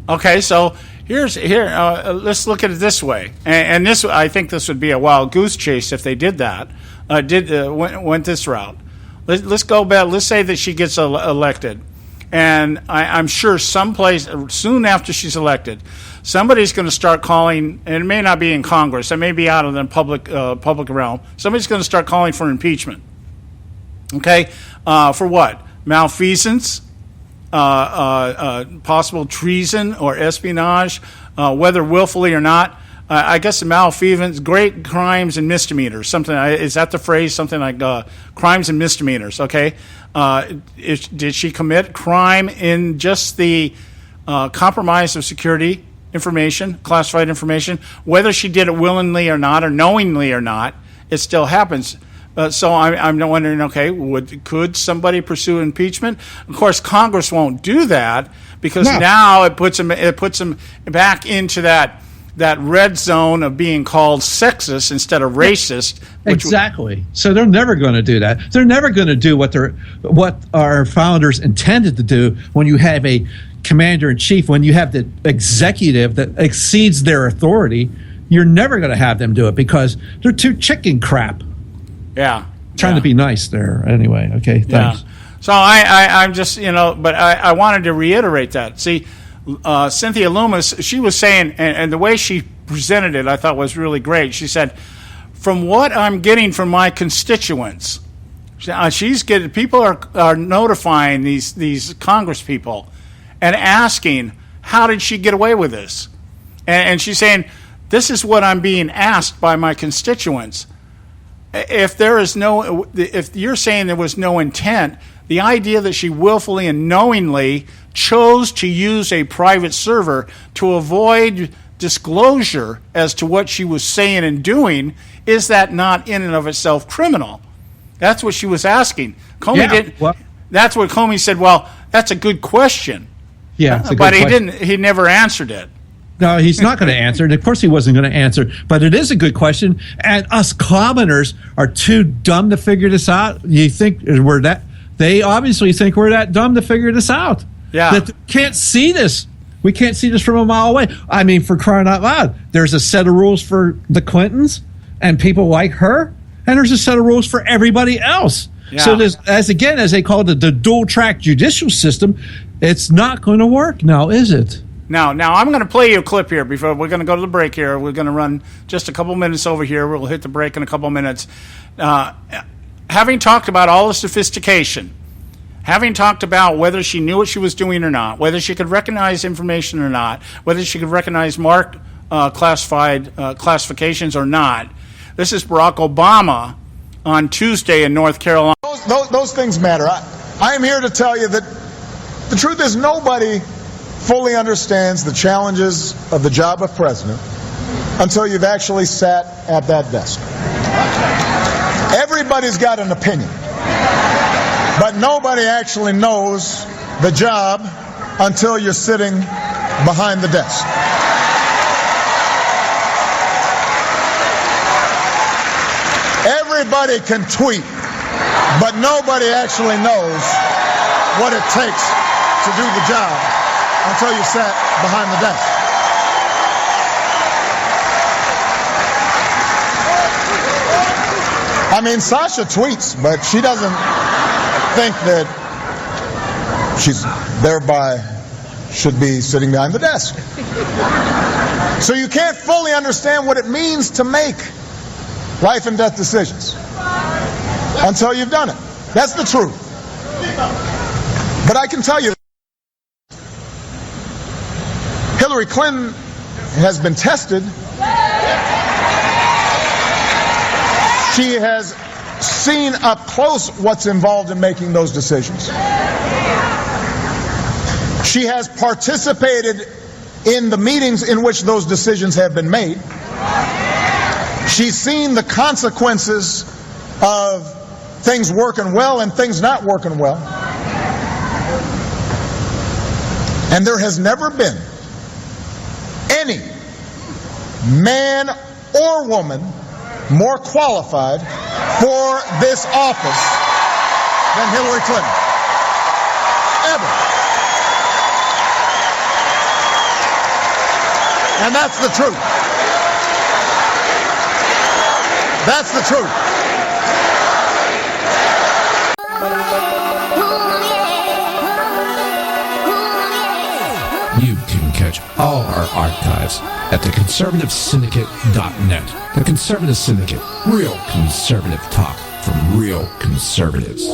Okay, so let's look at it this way, and this, I think this would be a wild goose chase if they did that. Went this route. Let's go back. Let's say that she gets elected. And I'm sure someplace soon after she's elected, somebody's going to start calling, and it may not be in Congress, it may be out of the public realm. Somebody's going to start calling for impeachment. Okay, for what? Malfeasance, possible treason or espionage, whether willfully or not. I guess the malfeasance, great crimes and misdemeanors. Something is that the phrase? Something like crimes and misdemeanors. Okay, did she commit crime in just the compromise of security information, classified information? Whether she did it willingly or not, or knowingly or not, it still happens. So I'm wondering. Okay, could somebody pursue impeachment? Of course, Congress won't do that because now it puts them back into that red zone of being called sexist instead of racist. Exactly. So they're never going to do that. They're never going to do what our founders intended to do when you have a commander-in-chief, when you have the executive that exceeds their authority. You're never going to have them do it because they're too chicken crap. Yeah. Trying to be nice there. Anyway, okay, thanks. Yeah. So I'm just, but I wanted to reiterate that. See, Cynthia Loomis, she was saying, and the way she presented it I thought was really great. She said, from what I'm getting from my constituents, people are notifying these Congress people and asking, how did she get away with this? And she's saying, this is what I'm being asked by my constituents. If you're saying there was no intent, The idea that she willfully and knowingly chose to use a private server to avoid disclosure as to what she was saying and doing, is that not in and of itself criminal? That's what she was asking. Comey didn't. Well, that's what Comey said. Well, that's a good question. Yeah, it's a good but question. He never answered it. No, he's not going to answer it. Of course, he wasn't going to answer. But it is a good question, and us commoners are too dumb to figure this out. You think we're that? They obviously think we're that dumb to figure this out. Yeah, that can't see this. We can't see this from a mile away. I mean, for crying out loud, there's a set of rules for the Clintons and people like her, and there's a set of rules for everybody else. Yeah. So there's, as they call it, the dual-track judicial system, it's not going to work now, is it? Now I'm going to play you a clip here before we're going to go to the break here. We're going to run just a couple minutes over here. We'll hit the break in a couple minutes. Having talked about all the sophistication, having talked about whether she knew what she was doing or not, whether she could recognize information or not, whether she could recognize marked classifications or not, this is Barack Obama on Tuesday in North Carolina. Those things matter. I am here to tell you that the truth is nobody fully understands the challenges of the job of president until you've actually sat at that desk. Everybody's got an opinion, but nobody actually knows the job until you're sitting behind the desk. Everybody can tweet, but nobody actually knows what it takes to do the job until you sat behind the desk. I mean, Sasha tweets, but she doesn't think that she's thereby should be sitting behind the desk. So you can't fully understand what it means to make life and death decisions until you've done it. That's the truth. But I can tell you, Hillary Clinton has been tested. She has seen up close what's involved in making those decisions. She has participated in the meetings in which those decisions have been made. She's seen the consequences of things working well and things not working well. And there has never been any man or woman more qualified for this office than Hillary Clinton. Ever. And that's the truth. That's the truth. You can catch all our archives at theconservativesyndicate.net. The Conservative Syndicate. Real conservative talk from real conservatives.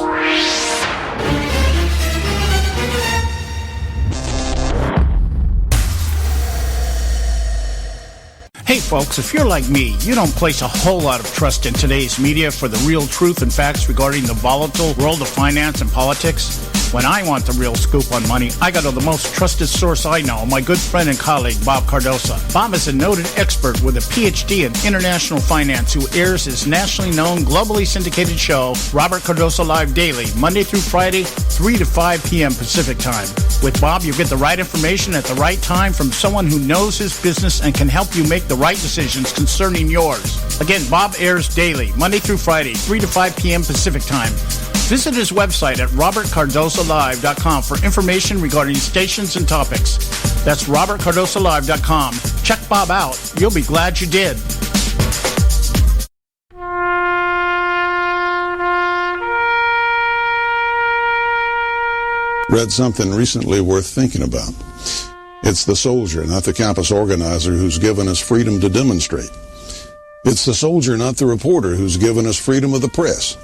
Hey folks, if you're like me, you don't place a whole lot of trust in today's media for the real truth and facts regarding the volatile world of finance and politics. When I want the real scoop on money, I go to the most trusted source I know, my good friend and colleague, Bob Cardoso. Bob is a noted expert with a PhD in international finance who airs his nationally known, globally syndicated show, Robert Cardoso Live Daily, Monday through Friday, 3 to 5 p.m. Pacific Time. With Bob, you get the right information at the right time from someone who knows his business and can help you make the right decisions concerning yours. Again, Bob airs daily, Monday through Friday, 3 to 5 p.m. Pacific Time. Visit his website at robertcardosolive.com for information regarding stations and topics. That's robertcardosolive.com. Check Bob out. You'll be glad you did. Read something recently worth thinking about. It's the soldier, not the campus organizer, who's given us freedom to demonstrate. It's the soldier, not the reporter, who's given us freedom of the press.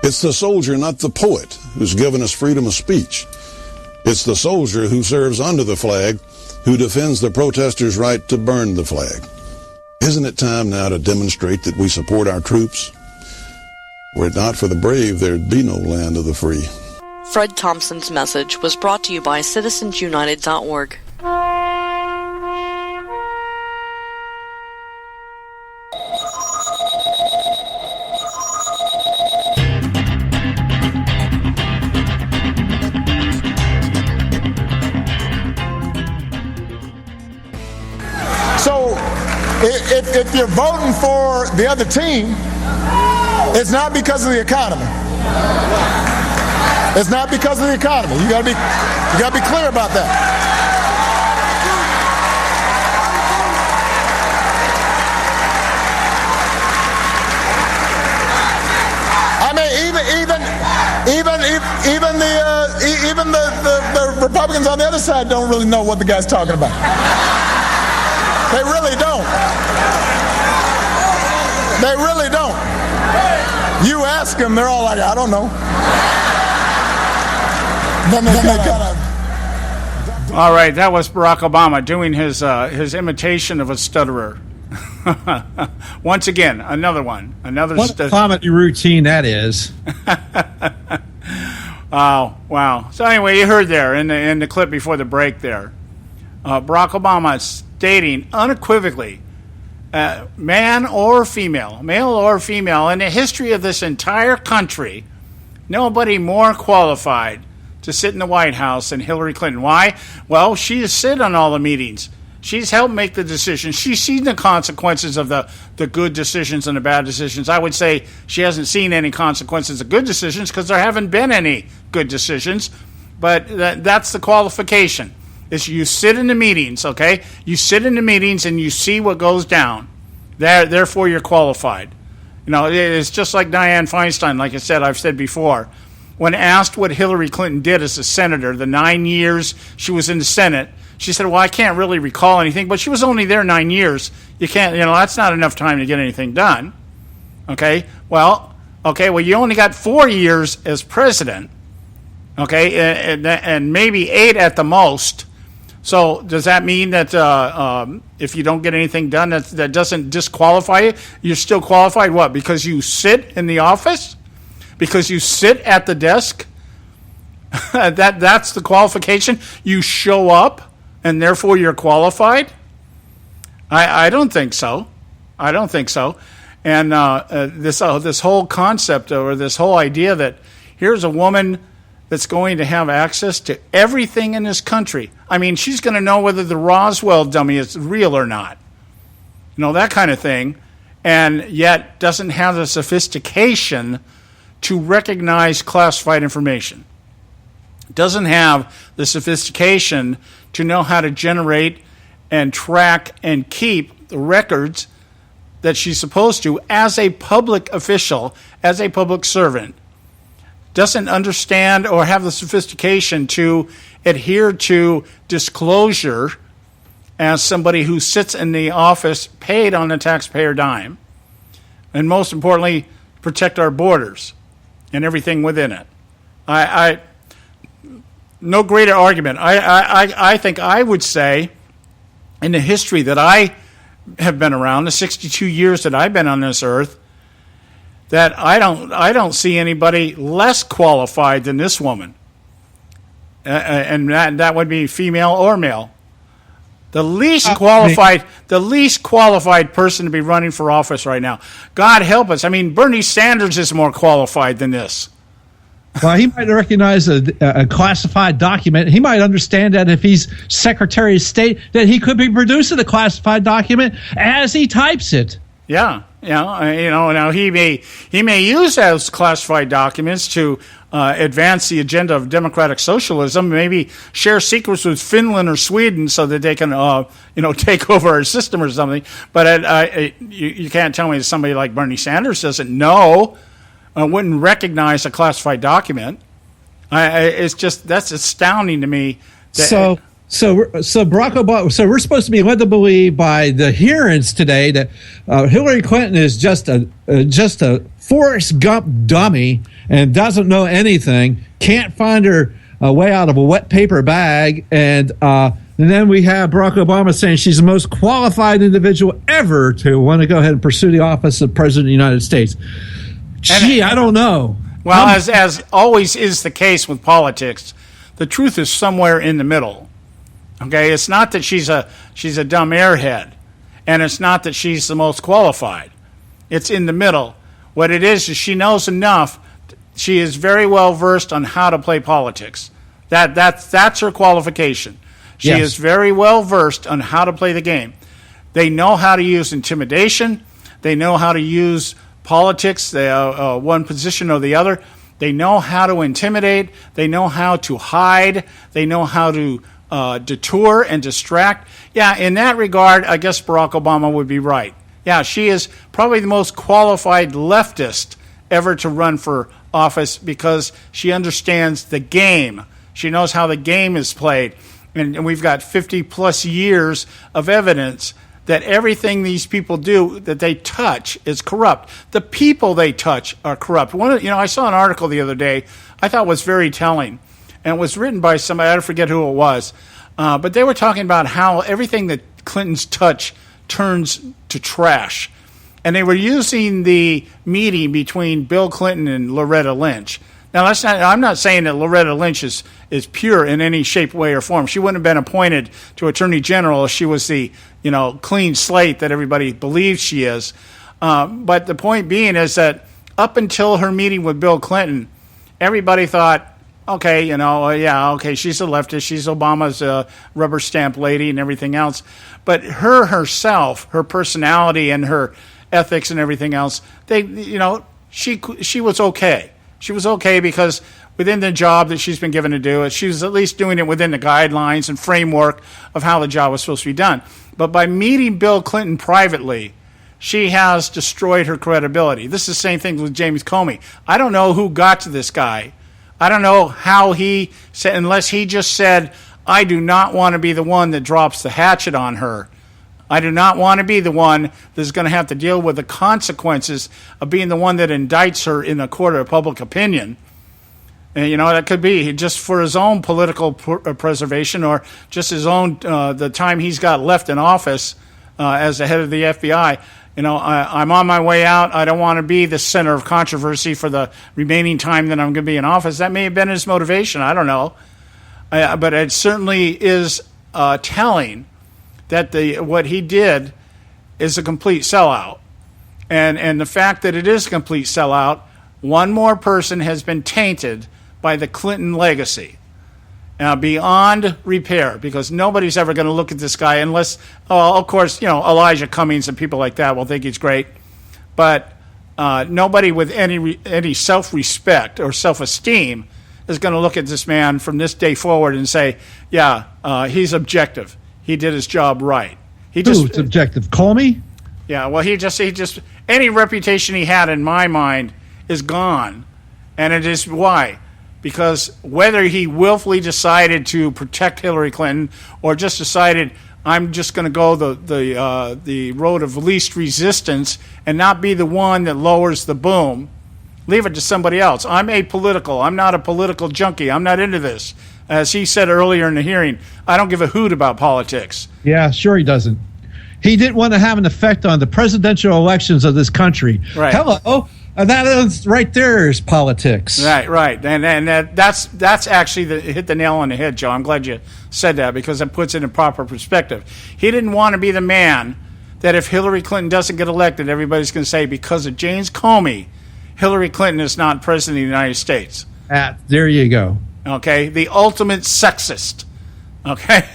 It's the soldier, not the poet, who's given us freedom of speech. It's the soldier who serves under the flag, who defends the protesters' right to burn the flag. Isn't it time now to demonstrate that we support our troops? Were it not for the brave, there'd be no land of the free. Fred Thompson's message was brought to you by citizensunited.org. So if you're voting for the other team, it's not because of the economy. It's not because of the economy. You gotta be clear about that. I mean, even the Republicans on the other side don't really know what the guy's talking about. They really don't. They really don't. You ask them, they're all like, I don't know. Then they kind of. All right, that was Barack Obama doing his imitation of a stutterer. Once again, another one. What a comedy routine that is. Oh, wow. So anyway, you heard there in the clip before the break there, Barack Obama stating unequivocally, man or female, male or female, in the history of this entire country, nobody more qualified to sit in the White House than Hillary Clinton. Why? Well, she has sit on all the meetings. She's helped make the decisions. She's seen the consequences of the good decisions and the bad decisions. I would say she hasn't seen any consequences of good decisions because there haven't been any good decisions. But that's the qualification. Is you sit in the meetings, okay? You sit in the meetings and you see what goes down. Therefore, you're qualified. You know, it's just like Dianne Feinstein, like I said, I've said before. When asked what Hillary Clinton did as a senator, the 9 years she was in the Senate, she said, well, I can't really recall anything, but she was only there 9 years. You can't, that's not enough time to get anything done. Okay? Well, you only got 4 years as president. Okay? And maybe 8 at the most. So does that mean that if you don't get anything done, that doesn't disqualify you? You're still qualified, what? Because you sit in the office? Because you sit at the desk? That's the qualification? You show up, and therefore you're qualified? I don't think so. I don't think so. And this whole concept or this whole idea that here's a woman that's going to have access to everything in this country. I mean, she's going to know whether the Roswell dummy is real or not. That kind of thing. And yet doesn't have the sophistication to recognize classified information. Doesn't have the sophistication to know how to generate and track and keep the records that she's supposed to as a public official, as a public servant. Doesn't understand or have the sophistication to adhere to disclosure as somebody who sits in the office paid on the taxpayer dime. And most importantly, protect our borders and everything within it. No greater argument. I think I would say in the history that I have been around, the 62 years that I've been on this earth, that I don't see anybody less qualified than this woman. And that would be female or male. The least qualified person to be running for office right now. God help us. I mean, Bernie Sanders is more qualified than this. Well, he might recognize a classified document. He might understand that if he's Secretary of State, that he could be producing a classified document as he types it. Yeah. Now he may use those classified documents to advance the agenda of democratic socialism. Maybe share secrets with Finland or Sweden so that they can, take over our system or something. But you can't tell me that somebody like Bernie Sanders doesn't know, wouldn't recognize a classified document. That's astounding to me. So Barack Obama. So we're supposed to be led to believe by the hearings today that Hillary Clinton is just a Forrest Gump dummy and doesn't know anything, can't find her way out of a wet paper bag, and then we have Barack Obama saying she's the most qualified individual ever to want to go ahead and pursue the office of President of the United States. Gee, I don't know. Well, as always is the case with politics, the truth is somewhere in the middle. Okay, it's not that she's a dumb airhead, and it's not that she's the most qualified. It's in the middle. What it is she knows enough. She is very well versed on how to play politics. That's her qualification. She is very well versed on how to play the game. They know how to use intimidation. They know how to use politics, one position or the other. They know how to intimidate. They know how to hide. They know how to detour and distract. Yeah, in that regard, I guess Barack Obama would be right. Yeah, she is probably the most qualified leftist ever to run for office because she understands the game. She knows how the game is played. And we've got 50-plus years of evidence that everything these people do that they touch is corrupt. The people they touch are corrupt. I saw an article the other day I thought was very telling, and it was written by somebody, I forget who it was, but they were talking about how everything that Clintons touch turns to trash. And they were using the meeting between Bill Clinton and Loretta Lynch. Now, I'm not saying that Loretta Lynch is pure in any shape, way, or form. She wouldn't have been appointed to Attorney General if she was the clean slate that everybody believes she is. But the point being is that up until her meeting with Bill Clinton, everybody thought, okay, she's a leftist, she's Obama's rubber stamp lady and everything else. But herself, her personality and her ethics and everything else, she was okay. She was okay because within the job that she's been given to do, she was at least doing it within the guidelines and framework of how the job was supposed to be done. But by meeting Bill Clinton privately, she has destroyed her credibility. This is the same thing with James Comey. I don't know who got to this guy. I don't know how he said, unless he just said, I do not want to be the one that drops the hatchet on her. I do not want to be the one that's going to have to deal with the consequences of being the one that indicts her in a court of public opinion. And, that could be just for his own political preservation or just his own, the time he's got left in office as the head of the FBI. I'm on my way out. I don't want to be the center of controversy for the remaining time that I'm going to be in office. That may have been his motivation. I don't know. But it certainly is telling that what he did is a complete sellout. And the fact that it is a complete sellout, one more person has been tainted by the Clinton legacy beyond repair, because nobody's ever going to look at this guy unless, of course, Elijah Cummings and people like that will think he's great. But nobody with any self-respect or self-esteem is going to look at this man from this day forward and say, he's objective. He did his job right. Who's objective? Comey? Yeah, well, he just any reputation he had in my mind is gone. And it is why? Because whether he willfully decided to protect Hillary Clinton or just decided I'm just going to go the road of least resistance and not be the one that lowers the boom, leave it to somebody else. I'm apolitical. I'm not a political junkie. I'm not into this. As he said earlier in the hearing, I don't give a hoot about politics. Yeah, sure he doesn't. He didn't want to have an effect on the presidential elections of this country. Right. Hello. And that is right there is politics. Right. And that's actually hit the nail on the head, Joe. I'm glad you said that because it puts it in proper perspective. He didn't want to be the man that if Hillary Clinton doesn't get elected, everybody's going to say because of James Comey, Hillary Clinton is not president of the United States. There you go. Okay, the ultimate sexist. Okay,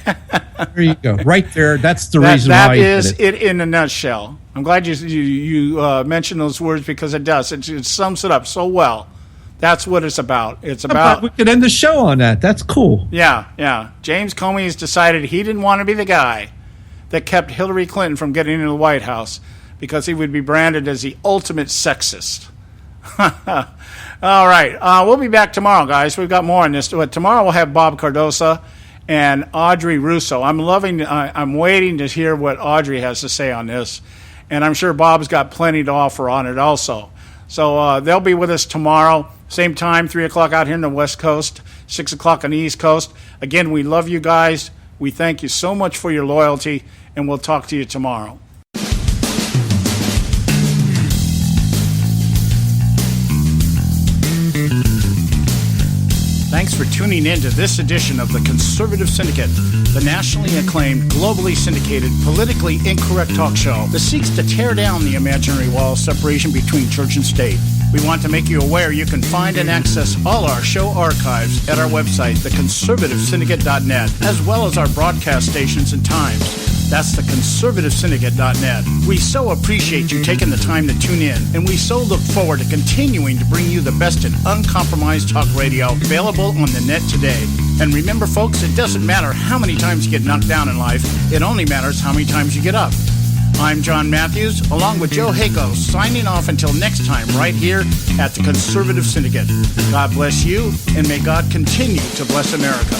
there you go. Right there. That's the reason why. That is it in a nutshell. I'm glad you mentioned those words because it does. It sums it up so well. That's what it's about. It's about. We could end the show on that. That's cool. Yeah. James Comey has decided he didn't want to be the guy that kept Hillary Clinton from getting into the White House because he would be branded as the ultimate sexist. All right. We'll be back tomorrow, guys. We've got more on this. But tomorrow we'll have Bob Cardosa and Audrey Russo. I'm waiting to hear what Audrey has to say on this. And I'm sure Bob's got plenty to offer on it also. So they'll be with us tomorrow. Same time, 3 o'clock out here in the West Coast, 6 o'clock on the East Coast. Again, we love you guys. We thank you so much for your loyalty. And we'll talk to you tomorrow. Thanks for tuning in to this edition of the Conservative Syndicate, the nationally acclaimed, globally syndicated, politically incorrect talk show that seeks to tear down the imaginary wall of separation between church and state. We want to make you aware you can find and access all our show archives at our website, theconservativesyndicate.net, as well as our broadcast stations and times. That's theconservativesyndicate.net. We so appreciate you taking the time to tune in, and we so look forward to continuing to bring you the best in uncompromised talk radio available on the net today. And remember, folks, it doesn't matter how many times you get knocked down in life. It only matters how many times you get up. I'm John Matthews, along with Joe Hako, signing off until next time right here at the Conservative Syndicate. God bless you, and may God continue to bless America.